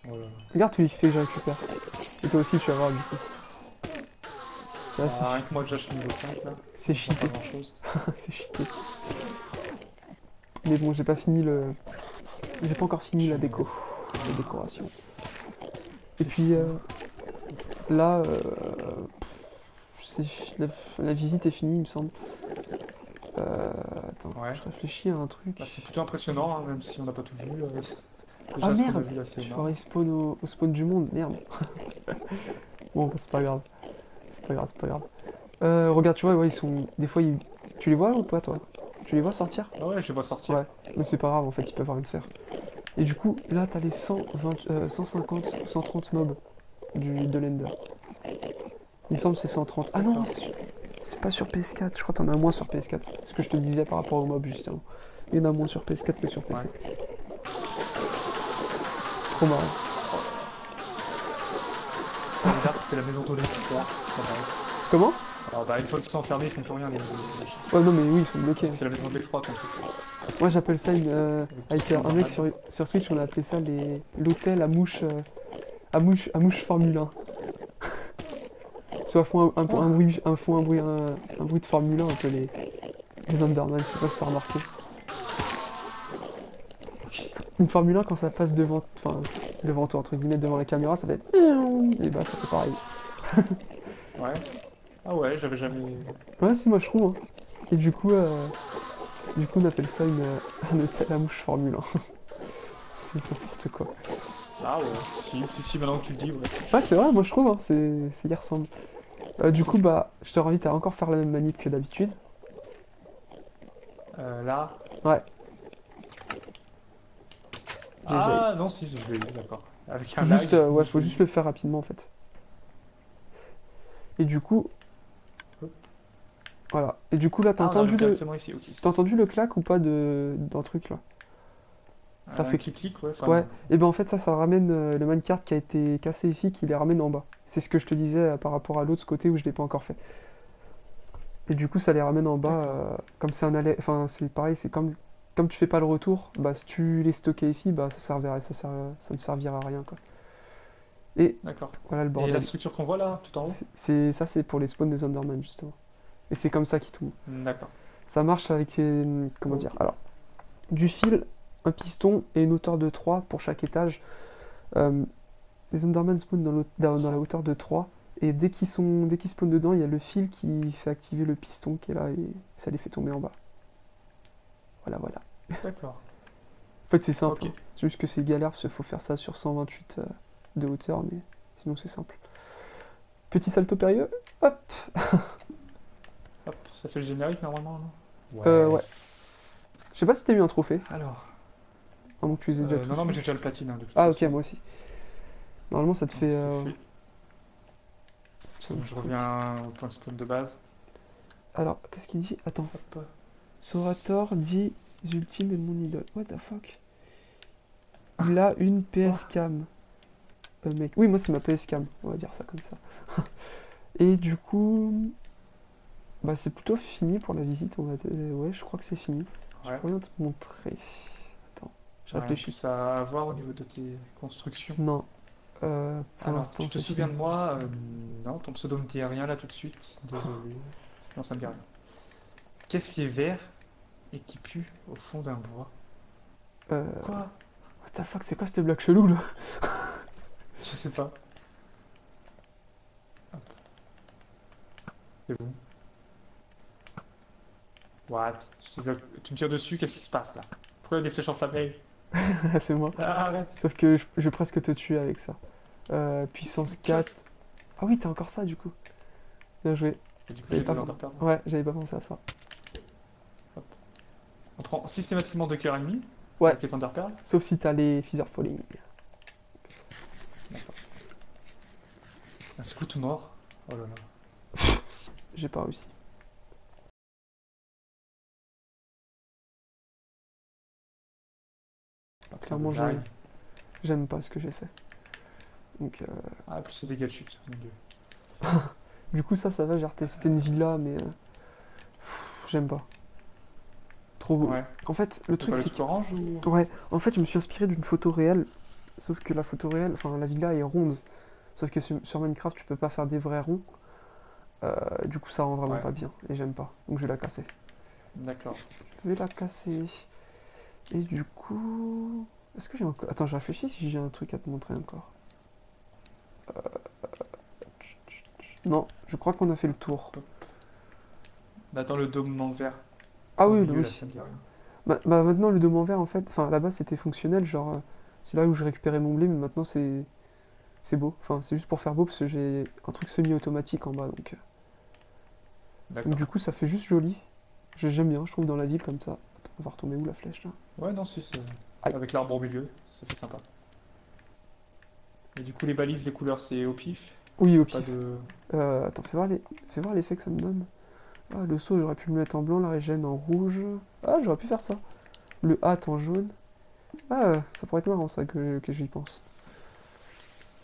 Oh là là. Regarde tous les XP que je récupère. Et toi aussi, tu vas voir du coup. Là, Bah, rien que moi déjà je suis niveau 5 là, c'est donc je vois pas cheaté. grand chose. C'est cheaté. Mais bon, j'ai pas encore fini la déco. La décoration. Et C'est puis fou. là, la, la visite est finie, il me semble. Attends, Ouais. je réfléchis à un Bah, truc. c'est plutôt impressionnant, hein, même si on n'a pas tout vu. Ah Déjà ce qu'on a merde! vu là c'est Je énorme. ferais spawn au spawn du monde, merde. Bon, bah, c'est pas grave. C'est pas grave, c'est pas grave. Regarde, tu vois, ouais, ils sont. Des fois, tu les vois ou pas, toi? Tu les vois sortir? Ah ouais, je les vois sortir. Ouais, mais c'est pas grave, en fait, ils peuvent rien faire. Et du coup, là, t'as les 120, 150, 130 mobs de l'Ender. Il me semble que c'est 130. Ah non, D'accord. c'est pas sur PS4, je crois que t'en as moins sur PS4. C'est ce que je te disais par rapport aux mobs, justement. Il y en a moins sur PS4 que sur Ouais. PC. Trop marrant. Oh, regarde, c'est la maison de l'histoire. Comment? Alors bah une fois qu'ils sont enfermés, ils font plus rien les Ouais, non, mais oui, ils sont bloqués, hein. C'est la maison de l'effroi ton truc. Moi, j'appelle ça Avec tout ce avec qu'ils ont un mec normal. sur Twitch, on a appelé ça l'hôtel à mouche Formule 1. Soit font un Ah, bruit, un bruit de Formule 1, un peu les Underman, je sais pas si t'as remarqué. ok. Une Formule 1, quand ça passe enfin, devant toi, entre guillemets, devant la caméra, ça fait. Et bah, ça fait pareil. Ouais. Ah ouais, j'avais jamais. Ouais, si, moi je trouve, hein. Et du coup, on appelle ça un hôtel à mouche Formule 1. C'est n'importe quoi. Ah ouais. Si, maintenant que tu le dis, ouais. Ouais, c'est vrai, moi je trouve, hein, ça y ressemble. Du Si. coup, bah, je te invite à encore faire la même manip que d'habitude. Là. Ouais, j'ai. Ah non, si, je l'ai vu, d'accord. Avec un lag, Juste, du coup, ouais, je faut l'ai juste eu. le faire rapidement en fait. Et du coup, Hop. voilà. Et du coup, là, Ah, on arrive directement ici, ok. t'as entendu le clac ou pas d'un truc là? Ça Un fait. clic-clic, ouais. Ouais. Enfin, Et ben en fait, ça ramène le minecart qui a été cassé ici, qui les ramène en bas. C'est ce que je te disais par rapport à l'autre côté où je l'ai pas encore fait. Et du coup, ça les ramène en bas, d'accord. comme c'est un aller. Enfin, c'est pareil, c'est comme tu fais pas le retour, bah si tu les stockais ici, bah ça ne servira à rien quoi. Et D'accord. voilà le Et la bordel. structure qu'on voit là, tout en haut? Ça, c'est pour les spawns des Enderman, justement. Et c'est comme ça qu'ils tombent. D'accord. Ça marche avec, comment dire, Ok. alors, du fil, un piston et une hauteur de 3 pour chaque étage. Euh, les Enderman spawnent dans la hauteur de 3. Et dès qu'ils spawnent dedans, il y a le fil qui fait activer le piston qui est là et ça les fait tomber en bas. Voilà, voilà. D'accord. En fait, c'est simple, Ok. hein. C'est juste que c'est galère parce qu'il faut faire ça sur 128 de hauteur, mais sinon c'est simple. Petit salto périlleux, hop. Hop, ça fait le générique normalement, non? Ouais. Ouais. Je sais pas si t'as eu un trophée, Alors. avant que tu les aies déjà Non, tous non, mais eu. j'ai déjà le platine, hein, de toute Ah ok, façon. moi aussi. Normalement ça te Donc fait c'est fait. c'est un Donc petit je truc. reviens au point de spawn de base. Alors, qu'est-ce qu'il dit? Attends. Hop. Sorator dit Ultime est mon idole. What the fuck? Il a une Quoi? PS Cam. Mec. Oui, moi c'est ma PS Cam, on va dire ça comme ça. Et du coup, bah c'est plutôt fini pour la visite. Ouais, je crois que c'est fini. Je Ouais. peux rien te montrer. Attends, je Rien de réfléchis. plus à voir au niveau de tes constructions. Non, pour Alors, l'instant tu te c'est souviens fini. de moi? Non, ton pseudo me dit rien là tout de suite. Désolé. Non, ça me dit rien. Qu'est-ce qui est vert et qui pue au fond d'un bois? Euh, Quoi? what the fuck, c'est quoi cette blague chelou là? Je sais pas. Hop, c'est bon. What? Tu me tires dessus, qu'est-ce qui se passe là? Pourquoi il y a des flèches enflammées? C'est moi. Ah, arrête! Sauf que je vais presque te tuer avec ça. Puissance 4. Casse! Ah oui, t'as encore ça du coup. Bien joué. Et du coup, J'avais j'ai pas... des underperles. Ouais, j'avais pas pensé à ça. Hop. On prend systématiquement 2 cœurs ennemis Ouais, avec les underperles. sauf si t'as les Feather Falling. D'accord. Un scout mort. Oh là là. J'ai pas réussi. Ah, putain de Clairement, lag. j'aime pas ce que j'ai fait. Donc, Ah, plus c'est dégâts de chute, mon dieu. du coup, ça va. J'ai retesté une villa, mais j'aime pas. Trop. Ouais. En fait, le C'est truc, quoi le c'est truc orange ou. que. Ouais, en fait, je me suis inspiré d'une photo réelle. Sauf que la photo réelle, enfin, la villa est ronde. Sauf que sur Minecraft, tu peux pas faire des vrais ronds. Du coup, ça rend vraiment Ouais, pas bien. Et j'aime pas. Donc, je vais la casser. d'accord. Je vais la casser. Et du coup. Est-ce que j'ai encore. Attends, je réfléchis si j'ai un truc à te montrer encore. Non, je crois qu'on a fait le tour. Bah, attends, le dôme en vert Ah au oui, milieu oui. là, ça me dit rien. Bah, maintenant, le dôme en verre, en fait, enfin, là-bas, c'était fonctionnel. Genre, c'est là où je récupérais mon blé, mais maintenant, c'est beau. Enfin, c'est juste pour faire beau parce que j'ai un truc semi-automatique en bas. Donc, D'accord. du coup, ça fait juste joli. J'aime bien, je trouve, dans la ville comme ça. Attends, on va retomber où la flèche là? Ouais, non, si, c'est. Aïe. Avec l'arbre au milieu, ça fait sympa. Et du coup, les balises, les couleurs, c'est au pif. Oui, Y au a pas pif. de. Attends, fais voir l'effet que ça me donne. Ah, le saut, j'aurais pu le mettre en blanc, la régène en rouge. Ah, j'aurais pu faire ça. Le hâte en jaune. Ah, ça pourrait être marrant ça que j'y pense.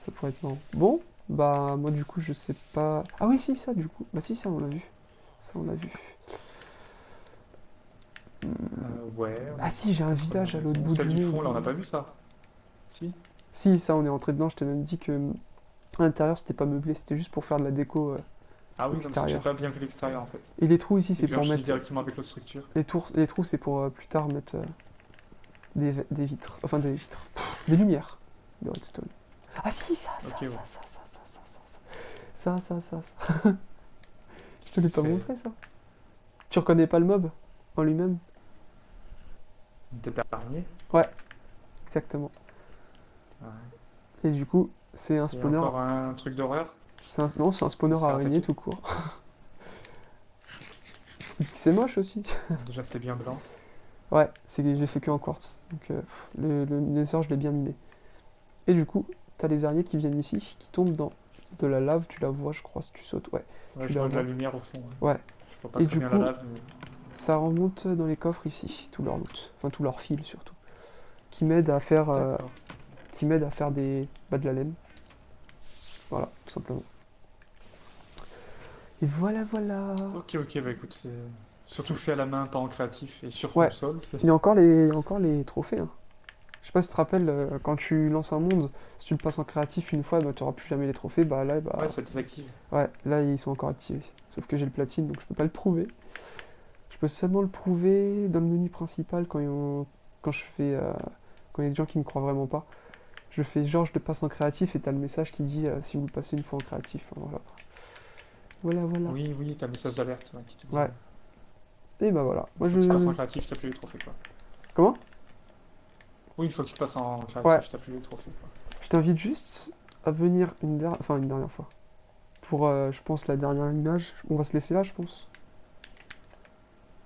Ça pourrait être marrant. Bon, bah moi du coup je sais pas. Ah oui si ça du coup. Bah si ça on l'a vu. Ça on l'a vu. Ouais, Ah si j'ai un première village à l'autre maison. bout Celle du du fond, là, on monde. n'a pas vu ça. Si? Si ça on est rentré dedans, je t'ai même dit que à l'intérieur c'était pas meublé, c'était juste pour faire de la déco Ah oui, non, mais c'est que j'ai extérieure. pas bien vu l'extérieur en fait. Et les trous ici Et c'est que pour j'enchaîne mettre. directement avec l'autre structure. Les trous c'est pour plus tard mettre des vitres. Enfin des vitres. Des lumières de redstone. Ah si Ok, ouais. Ça. Je te l'ai pas C'est montré ça. Tu reconnais pas le mob en lui-même? une tête d'araignée. Ouais, exactement. Ouais. Et du coup, c'est un C'est spawner. encore un truc d'horreur. Non, c'est un spawner Se faire araignée attaquer. tout court. C'est moche aussi. Bon, déjà, c'est bien blanc. Ouais, c'est que j'ai fait que en quartz. Donc le nether, je l'ai bien miné. Et du coup, t'as les araignées qui viennent ici, qui tombent dans de la lave. Tu la vois, je crois, si tu sautes. Ouais, Ouais, tu je la vois de la vois. lumière au fond. Ouais. Ouais. Je vois pas Et très du bien la coup, lave, mais. ça remonte dans les coffres ici, tout leur loot. Enfin, tout leur fil surtout. Qui m'aide à faire, D'accord. de la laine. Voilà, tout simplement. Et voilà, voilà. Ok, bah écoute, c'est surtout fait à la main, pas en créatif, et sur Ouais, console. il y a encore les trophées, hein. sais pas si tu te rappelles, quand tu lances un monde, si tu le passes en créatif une fois, bah, tu n'auras plus jamais les trophées. Bah là, Ouais, ça désactive. ouais, là ils sont encore activés. Sauf que j'ai le platine, donc je peux pas le prouver. Je peux seulement le prouver dans le menu principal quand je fais, quand il y a des gens qui me croient vraiment pas. Je fais genre je le passe en créatif et t'as le message qui dit si vous le passez une fois en créatif. Enfin, voilà. Voilà, voilà. Oui, oui, t'as un message d'alerte ouais, qui te dit. Ouais. Et bah voilà. Une Moi fois que tu passes je. en créatif, t'as plus les trophées, quoi. Comment? Oui, une fois que tu passes en Ouais. créatif, t'as plus les trophées, quoi. Je t'invite juste à venir une dernière fois. Pour, je pense, la dernière image. On va se laisser là, je pense.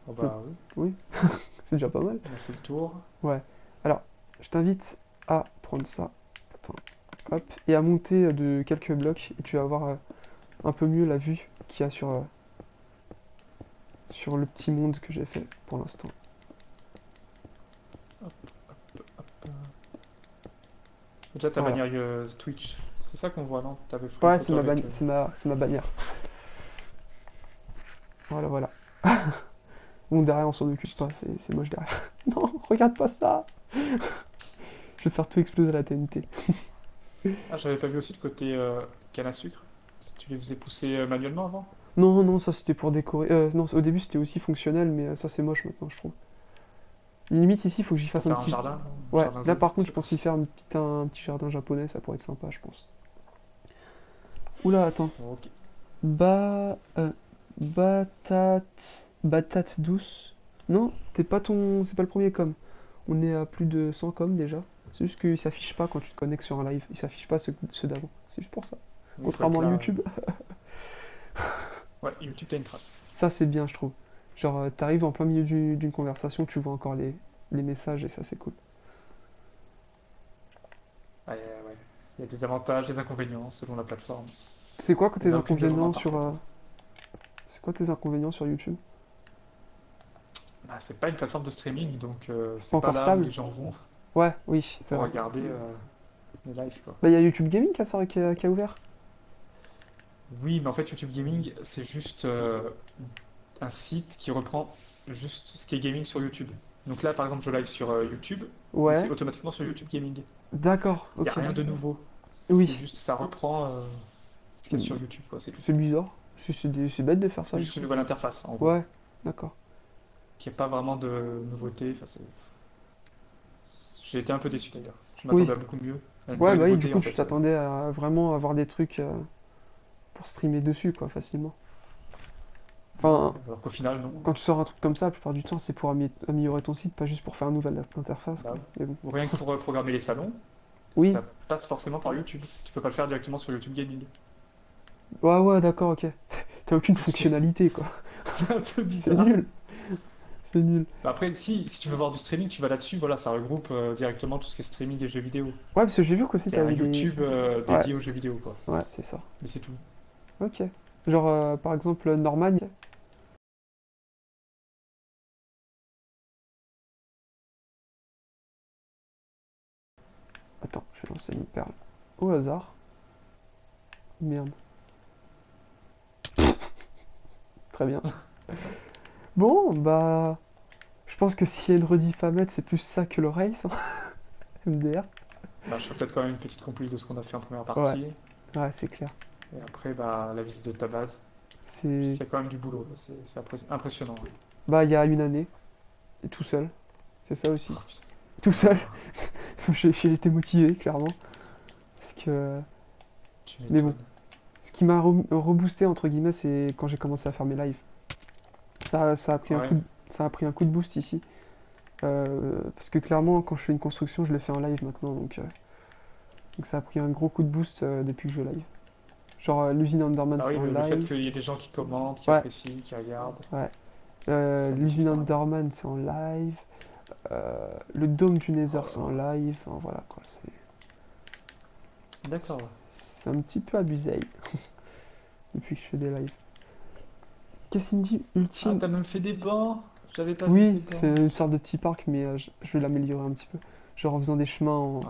Oh Je- bah oui, Oui, c'est déjà pas mal. on a fait le tour. Ouais. Alors, je t'invite à prendre ça. Attends. Hop. Et à monter de quelques blocs. Et tu vas voir un peu mieux la vue qu'il y a sur le petit monde que j'ai fait pour l'instant. Hop, hop. Déjà, ta Voilà. bannière Twitch. C'est ça qu'on voit, non? T'avais pris une Ouais, photo avec. c'est ma bannière. Voilà, voilà. Bon, derrière, on s'en occupe Putain. pas, c'est moche derrière. Non, regarde pas ça! Je vais faire tout exploser à la TNT. Ah, j'avais pas vu aussi le côté canne à sucre. Si tu les faisais pousser manuellement avant. Non, non, ça c'était pour décorer. Non, au début c'était aussi fonctionnel, mais ça c'est moche maintenant, je trouve. Limite ici, il faut que j'y Pour fasse un faire un petit. jardin, un Ouais, jardin là zen, par contre, je je sais pas pense y si. faire un petit jardin japonais, ça pourrait être sympa, je pense. Oula, attends. Ok. Ba. Batate douce. Non, t'es pas ton. C'est pas le premier com. On est à plus de 100 com déjà. C'est juste qu'il s'affiche pas quand tu te connectes sur un live. Il s'affiche pas ceux d'avant. C'est juste pour ça. Oui, il faut être Contrairement à là. YouTube. Ouais, YouTube, t'as une trace. Ça, c'est bien, je trouve. Genre, t'arrives en plein milieu d'une conversation, tu vois encore les messages et ça, c'est cool. Ouais, ouais. Il y a des avantages, des inconvénients selon la plateforme. C'est quoi que Il n'y tes en a aucune de vraiment inconvénients parfaite, hein. C'est quoi tes inconvénients sur YouTube? Bah, c'est pas une plateforme de streaming, donc C'est pas c'est pas encore là où stable? les gens vont Ouais, oui, c'est pour vrai. regarder les lives, quoi. Bah, il y a YouTube Gaming qui a ouvert. Oui, mais en fait, YouTube Gaming, c'est juste un site qui reprend juste ce qui est gaming sur YouTube. Donc là, par exemple, je live sur YouTube, mais c'est Ouais, automatiquement sur YouTube Gaming. d'accord, Il n'y a ok. rien de nouveau. C'est Oui, juste, ça reprend ce qu'il y a sur YouTube, quoi, c'est tout. c'est bizarre. C'est bête de faire C'est ça, du juste une coup. nouvelle interface, en gros. Ouais, d'accord. Qui n'y a pas vraiment de nouveauté. Enfin, j'ai été un peu déçu d'ailleurs. Je m'attendais Oui, à beaucoup mieux. À une ouais, vraie bah oui, du nouveauté, coup, en tu fait. t'attendais à vraiment avoir des trucs pour streamer dessus, quoi, facilement. Ouais, Enfin, alors qu'au final, non. quand tu sors un truc comme ça, la plupart du temps, c'est pour améliorer ton site, pas juste pour faire une nouvelle interface, Bah quoi. oui. Mais bon. Ou rien que pour programmer les salons, Oui, ça passe forcément par YouTube. Tu peux pas le faire directement sur YouTube Gaming. ouais, ouais, d'accord, ok. T'as aucune Donc c'est fonctionnalité, quoi. c'est un peu C'est bizarre. nul, c'est nul. Bah après, si tu veux voir du streaming, tu vas là-dessus. Voilà, ça regroupe directement tout ce qui est streaming et jeux vidéo. Ouais, parce que j'ai vu qu'aussi C'est un t'avais des. YouTube Ouais, dédié aux jeux vidéo, quoi. ouais, c'est ça. Mais c'est tout. Ok. Genre, par exemple, Norman. Attends, je vais lancer une perle. Au hasard. Merde. Très bien. Bon, bah. Je pense que s'il y a une rediff à mettre, c'est plus ça que le race, hein. MDR. Bah, je ferai peut-être quand même une petite compil de ce qu'on a fait en première Ouais, partie. ouais, c'est clair. Et après, bah, la visite de ta base. C'est. Puisqu'il y a quand même du boulot. C'est impressionnant, ouais. Bah, il y a une année. Et tout seul. C'est ça aussi. Oh, putain. Tout seul. Ah, J'ai été motivé, clairement. Parce que. tu Mais bon. m'étonnes. Ce qui m'a reboosté, entre guillemets, c'est quand j'ai commencé à faire mes lives. Ça a pris Ouais. ça a pris un coup de boost ici. Parce que clairement, quand je fais une construction, je le fais en live maintenant. Donc ça a pris un gros coup de boost depuis que je live. Genre l'usine Underman, Bah c'est oui, en le fait live. qu'il y ait des gens qui commentent, qui Ouais, apprécient, qui regardent, ouais. ça L'usine motive quand même. Underman, c'est en live. Le dôme du Nether, Oh là c'est en là. live. Enfin, voilà quoi. D'accord. C'est un petit peu abusé depuis que je fais des lives. Qu'est-ce qu'il me dit? Ah, Ultime. t'as même fait des bancs? J'avais pas vu tes Oui, c'est bancs. une sorte de petit parc, mais je vais l'améliorer un petit peu. Genre en faisant des chemins Ouais,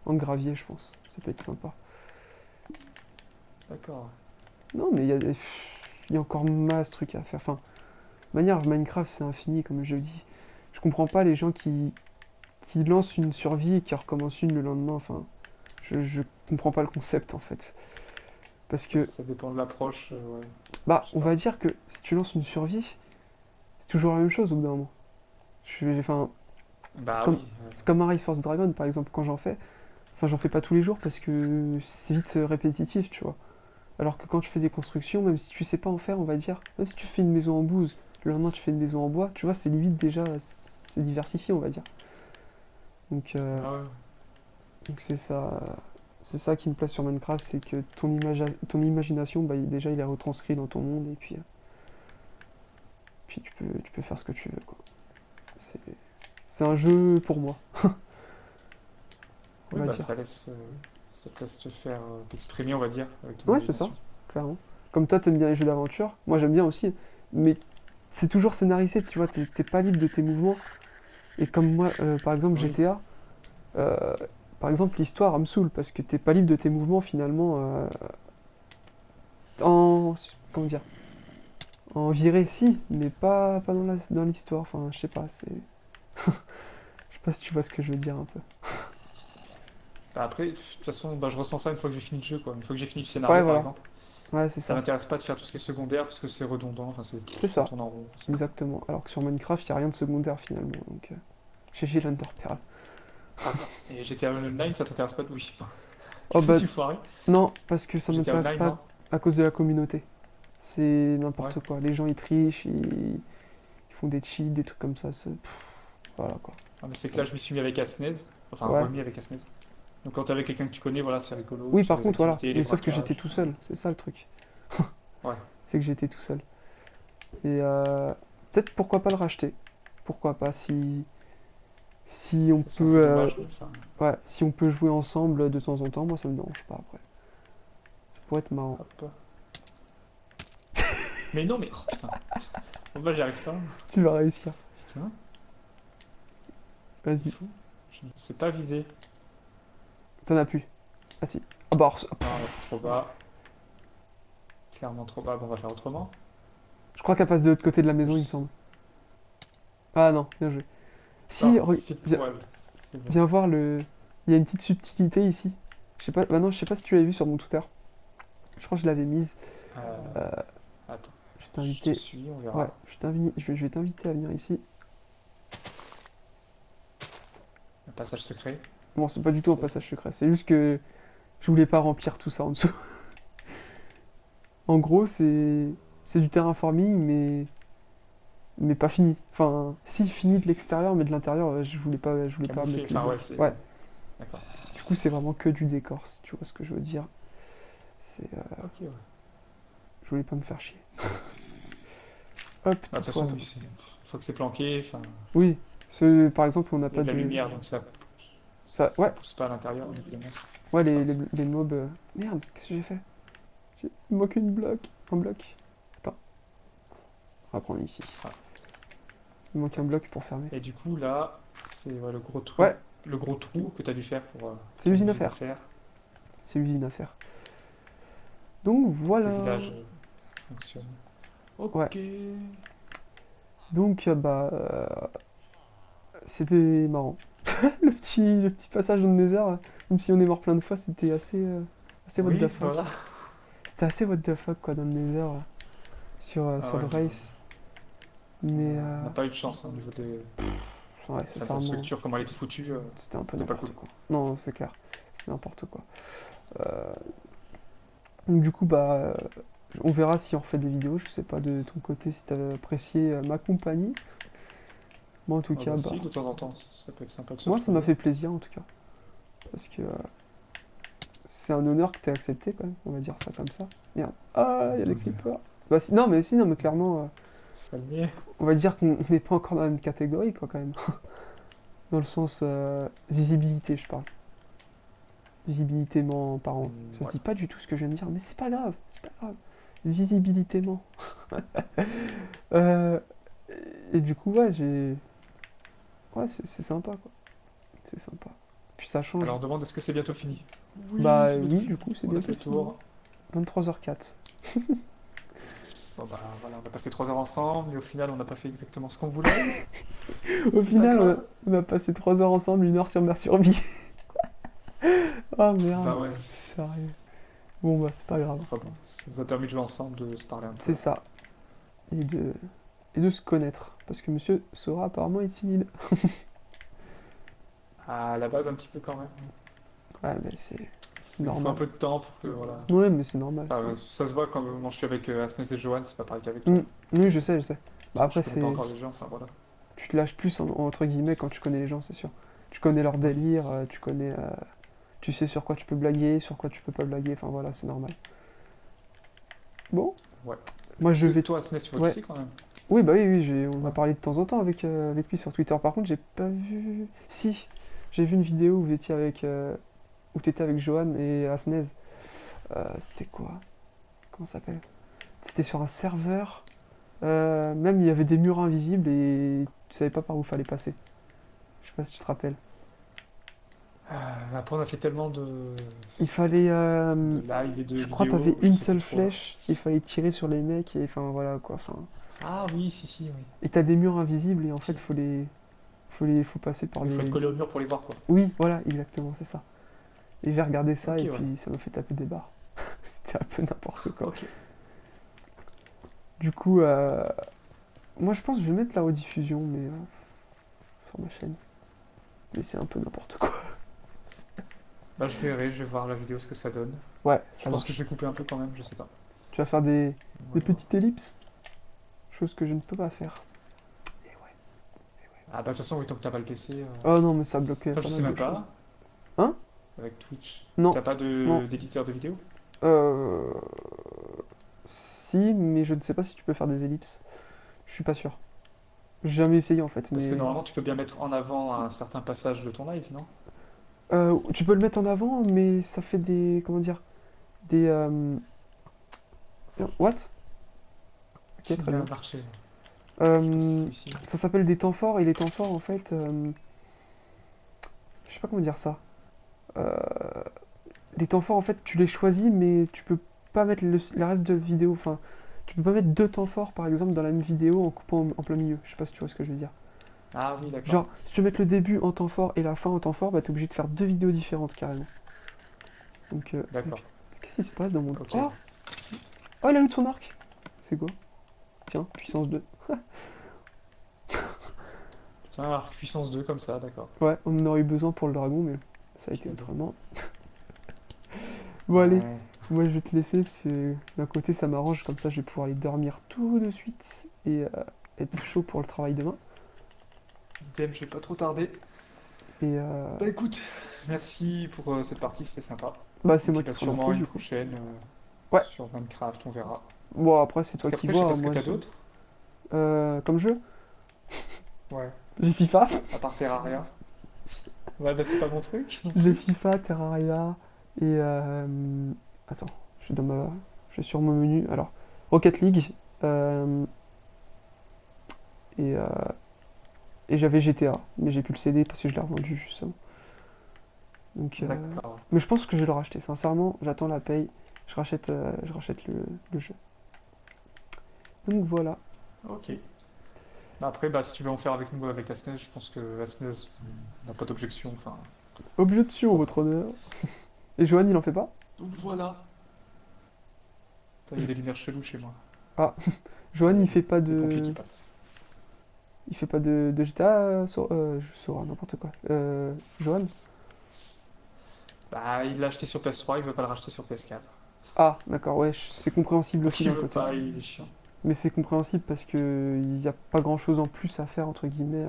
en gravier, je pense. Ça peut être sympa. d'accord. Non, mais il y a encore masse de trucs à faire. Enfin, de manière, Minecraft, c'est infini, comme je le dis. Je comprends pas les gens qui lance une survie et qui recommence une le lendemain. Enfin, je comprends pas le concept en fait. Parce que, Ça dépend de l'approche, ouais. bah, Je sais on pas. va dire que si tu lances une survie, c'est toujours la même chose au bout d'un moment. Enfin, c'est Bah comme, oui. c'est comme un Rise Force Dragon par exemple, quand j'en fais. Enfin, j'en fais pas tous les jours parce que c'est vite répétitif, tu vois. Alors que quand tu fais des constructions, même si tu sais pas en faire, on va dire, même si tu fais une maison en bouse, le lendemain tu fais une maison en bois, tu vois, c'est limite déjà, c'est diversifié, on va dire. Donc, Ah ouais. donc c'est ça qui me plaît sur Minecraft, c'est que ton imagination, bah, déjà, il est retranscrit dans ton monde et puis tu peux faire ce que tu veux, quoi. C'est, c'est un jeu pour moi, on Oui, va bah dire. ça te laisse te faire t'exprimer, on va dire, avec ton Ouais, c'est ça, imagination. clairement. Comme toi, t'aimes bien les jeux d'aventure, moi j'aime bien aussi, mais c'est toujours scénarisé, tu vois, t'es pas libre de tes mouvements. Et comme moi, par exemple, Oui. GTA, euh, par exemple, l'histoire, elle me saoule, parce que t'es pas libre de tes mouvements finalement en. Comment dire? En virée, si, mais pas dans l'histoire. Enfin, je sais pas, c'est. Je sais pas si tu vois ce que je veux dire un peu. Bah après, de toute façon, bah, je ressens ça une fois que j'ai fini le jeu, quoi. Une fois que j'ai fini le Ouais, scénario, par voilà. exemple, Ouais, c'est ça ça. m'intéresse pas de faire tout ce qui est secondaire parce que c'est redondant, enfin, C'est ça ça, tourne en rond. exactement. Alors que sur Minecraft, y a rien de secondaire finalement. Donc, GG l'Underpearl. Et GTA Online, ça t'intéresse pas de oui. Oh Je me bah, suis foiré. non, parce que ça GTA m'intéresse Online, pas non? à cause de la communauté. C'est Ouais. n'importe quoi. Les gens ils trichent, ils font des cheats, des trucs comme ça. Voilà quoi. Ah, mais c'est que Ça- là, je m'y suis mis avec Asnez, enfin Ouais. remis avec Asnez. Donc quand t'es avec quelqu'un que tu connais, voilà, c'est rigolo, Oui, tu fais par les contre, voilà. activités, les Mais sauf que j'étais braquages. tout seul. C'est ça le truc. Ouais. C'est que j'étais tout seul. Et peut-être pourquoi pas le racheter. Pourquoi pas si on C'est un peu peut dommage, mais enfin, ouais, si on peut jouer ensemble de temps en temps, moi ça me dérange pas après. Ça pourrait être marrant. hop. Mais non, mais oh putain. Bon, bah, j'y arrive pas. Tu vas réussir. Putain, c'est Vas-y. fou. Je ne sais pas viser. T'en as plus. Ah si. Ah bah Non, là, c'est trop bas. Clairement trop bas. Bon, on va faire autrement. je crois qu'elle passe de l'autre côté de la Faut maison, il me juste- semble. Ah non, bien joué. Si, Non, vite viens, pour elle. C'est bon. viens voir le. Il y a une petite subtilité ici. Je sais pas. Bah non, je sais pas si tu l'avais vu sur mon Twitter. Je crois que je l'avais mise. Euh, Euh, Attends, je vais je te t'inviter. suis, on Ouais, verra. je vais t'inviter à venir ici. Un passage secret. Bon, c'est pas du tout un C'est passage secret. C'est juste que je voulais pas remplir tout ça en dessous. En gros, c'est du terraforming, mais pas fini. Enfin, si fini de l'extérieur, mais de l'intérieur, je voulais pas camouflé. mettre les Enfin, ouais, blocs. c'est. Ouais. D'accord. Du coup, c'est vraiment que du décor, si tu vois ce que je veux dire. Ok, ouais. Je voulais pas me faire chier. Hop, Bah, tout de toute façon, foison. oui, une fois que c'est planqué, enfin, Oui, par exemple, on n'a il y a pas de la de. lumière, donc Ouais, ça pousse pas à l'intérieur, donc les monstres. ouais, les mobs. Merde, qu'est-ce que j'ai fait? Il me manque un bloc. Attends, on va prendre ici. Ah, Il me manque un tac. bloc pour fermer. Et du coup, là, c'est ouais, Ouais, le gros trou que tu as dû faire pour c'est ton usine à usine à faire. faire. C'est usine à faire. Donc Le voilà. village fonctionne. Ouais. Ok. Donc bah c'était marrant. Le petit passage dans le Nether, même si on est mort plein de fois, c'était assez what the Oui, fuck. voilà. C'était assez what the fuck quoi dans le Nether Ah sur ouais, le race. Mais on n'a pas eu de chance hein, au niveau ouais, enfin, de la sincèrement, structure, comment elle était foutue, c'était un peu c'était pas cool. n'importe quoi. Non, c'est clair, c'est n'importe quoi. Euh, donc du coup bah on verra si on refait des vidéos. Je sais pas de ton côté si t'as apprécié ma compagnie. Moi en tout Ah cas bah bah si, de temps en temps, ça peut être sympa de se moi ça m'a retrouver. fait plaisir en tout cas parce que c'est un honneur que t'aies accepté quand même, on va dire ça comme ça. Merde. Ah, il y a des creepers. Bah, non, mais clairement, Salut. on va dire qu'on n'est pas encore dans la même catégorie, quoi, quand même. Dans le sens visibilité, je parle. Visibilitément parlant. Ça se Ouais. dit pas du tout ce que je viens de dire, mais c'est pas grave, c'est pas grave. Visibilitément. Euh, et du coup, ouais, Ouais, c'est sympa, quoi. C'est sympa. Puis ça change. Alors on demande est-ce que c'est bientôt fini? Oui, Bah c'est bientôt oui, fini. du coup, c'est On a fait bientôt le fini. tour. 23h04. Bon bah voilà, on a passé 3 heures ensemble, mais au final on n'a pas fait exactement ce qu'on voulait. Au C'est pas final, grave. on a passé 3 heures ensemble, 1 heure sur ma survie. Oh merde, Bah ouais. sérieux. Bon bah c'est pas grave. Enfin bon, ça nous a permis de jouer ensemble, de se parler un peu. C'est ça. Et de, et de se connaître. Parce que monsieur Sora apparemment est timide. À la base un petit peu quand même. Ouais mais c'est Il faut un normal. peu de temps pour que voilà. Ouais mais c'est normal. Enfin, ça se voit quand je suis avec Asnez et Johan, c'est pas pareil qu'avec toi. Mm. Oui je sais, je sais. Bah Je après connais pas c'est... encore les gens, enfin voilà. Tu te lâches plus entre guillemets quand tu connais les gens, c'est sûr. Tu connais leur Oui. délire, tu connais... tu sais sur quoi tu peux blaguer, sur quoi tu peux pas blaguer, enfin voilà, c'est normal. Bon, Ouais. moi Parce je que vais... toi, Asnez, tu vois qui Ouais. c'est quand même. Oui bah oui, oui, on a Ouais. parlé de temps en temps avec lui sur Twitter. Par contre j'ai pas vu... Si, j'ai vu une vidéo où vous étiez avec... où t'étais avec Johan et Asnez. C'était quoi? Comment ça s'appelle? C'était sur un serveur. Même il y avait des murs invisibles et tu savais pas par où fallait passer. Je sais pas si tu te rappelles. Après, on a fait tellement Il fallait... de live et de je crois que t'avais vidéos, je une sais plus seule trop là. flèche, il fallait tirer sur les mecs et enfin voilà quoi. Enfin, Ah oui, si, si, oui. et t'as des murs invisibles et en fait Si. faut passer par Il faut être les... collé au mur pour les voir, quoi. Oui, voilà, exactement, c'est ça. Et j'ai regardé ça Ok, et ouais. puis ça m'a fait taper des barres. C'était un peu n'importe quoi. Ok. Du coup, moi je pense que je vais mettre la rediffusion mais sur ma chaîne. Mais c'est un peu n'importe quoi. Bah, je verrai, je vais voir la vidéo ce que ça donne. Ouais, Je ça pense que je marche. vais couper un peu quand même, je sais pas. Tu vas faire On va des voir. petites ellipses, chose que je ne peux pas faire. Et ouais. Ah bah de toute façon, oui, tant que t'as pas le PC. Oh non, mais ça bloquait Enfin, pas je sais mal même de choses. pas, Hein? avec Twitch. Non, T'as pas non. d'éditeur de vidéo? Euh... Si, mais je ne sais pas si tu peux faire des ellipses. Je suis pas sûr. J'ai jamais essayé en fait, Parce que mais normalement, tu peux bien mettre en avant un certain passage de ton live, non? tu peux le mettre en avant, mais ça fait des comment dire des what? Ok, Il très y a un bien. marché. Je sais pas ce qu'il Euh, faut ici. Ça s'appelle des temps forts et les temps forts en fait, je sais pas comment dire ça. Euh, les temps forts en fait, tu les choisis, mais tu peux pas mettre le reste de vidéo. Enfin, tu peux pas mettre deux temps forts par exemple dans la même vidéo en coupant en plein milieu. Je sais pas si tu vois ce que je veux dire. Ah oui, d'accord. Genre, si tu veux mettre le début en temps fort et la fin en temps fort, bah t'es obligé de faire deux vidéos différentes carrément. Donc, D'accord. qu'est-ce qui se passe dans mon... Ok. Oh! Oh, il a eu de son arc! C'est quoi? Tiens, puissance 2. Putain, arc puissance 2 comme ça, d'accord. Ouais, on en aurait eu besoin pour le dragon, mais ça a été Cadeau. autrement. Bon, allez, Ouais. moi je vais te laisser parce que d'un côté ça m'arrange, comme ça je vais pouvoir aller dormir tout de suite et être chaud pour le travail demain. Idem, je vais pas trop tarder. Et Bah écoute, merci pour cette partie, c'était sympa. bah, Et c'est moi puis qui bah te sûrement remercie une du coup. prochaine Ouais, sur Minecraft, on verra. bon, après c'est Parce toi qui qu'après, je sais vois, pas hein, ce que moi t'as je. d'autre. Comme jeu, Ouais. j'ai FIFA, À part Terraria. Ouais, bah c'est pas mon truc non j'ai plus. FIFA, Terraria et. Attends, je suis dans ma. Je suis sur mon menu. Alors, Rocket League euh, et, euh, et j'avais GTA, mais j'ai pu le céder parce que je l'ai revendu justement. Donc, D'accord. mais je pense que je vais le racheter. Sincèrement, j'attends la paye. Je rachète le jeu. Donc voilà. Ok. Bah après, bah si tu veux en faire avec nous, avec Asnez, je pense que Asnez n'a pas d'objection, enfin, Objection, pourquoi pas. votre honneur. Et Johan, il en fait pas? Donc voilà. Putain, il y a Jo- des lumières cheloues chez moi. Ah, Ah, Johan, il y a il fait pas des pompiers qui de. passent. Il fait pas de GTA, Sora, n'importe quoi. Johan? Bah, il l'a acheté sur PS3, il veut pas le racheter sur PS4. Ah, d'accord, ouais, c'est compréhensible Donc aussi il d'un veut côté. pas, il est chiant. Mais c'est compréhensible parce que il n'y a pas grand chose en plus à faire, entre guillemets.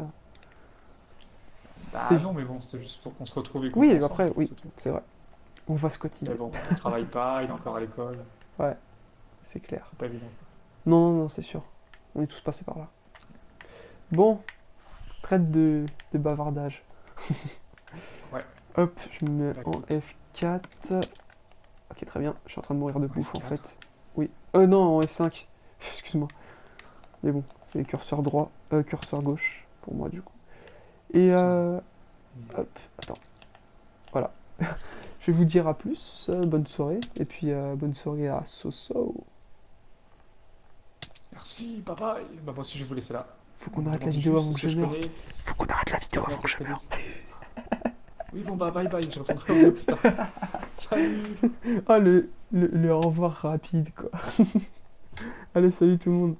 Bah C'est. non, mais bon, c'est juste pour qu'on se retrouve et qu'on joue Oui, ensemble, après, quoi, oui, c'est tout. c'est vrai. On va Mais squatiser. bon, il travaille pas, il est encore à l'école, Ouais, c'est clair. c'est pas évident. Non, non, non, c'est sûr. On est tous passés par là. Bon, traite de bavardage. Ouais, Hop, je me mets bah en écoute, F4. Ok, très bien. Je suis en train de mourir de en bouffe en F4. fait. Oui. Non, en F5. Excuse-moi. Mais bon, c'est curseur droit, curseur gauche pour moi du coup. Et Putain. hop, attends. Voilà. Je vais vous dire à plus. Bonne soirée. Et puis bonne soirée à Soso. Merci, bye bye. Bah, moi aussi, je vais vous laisser là. Faut Vous qu'on me arrête la demandez vidéo juste avant que est-ce que je je meure. connais Faut qu'on arrête la vidéo avant que Terminator je meure. Salles. Oui, bon, bah, bye bye. Je répondrai au mieux plus tard. Salut! Ah, le au revoir rapide, quoi. Allez, salut tout le monde.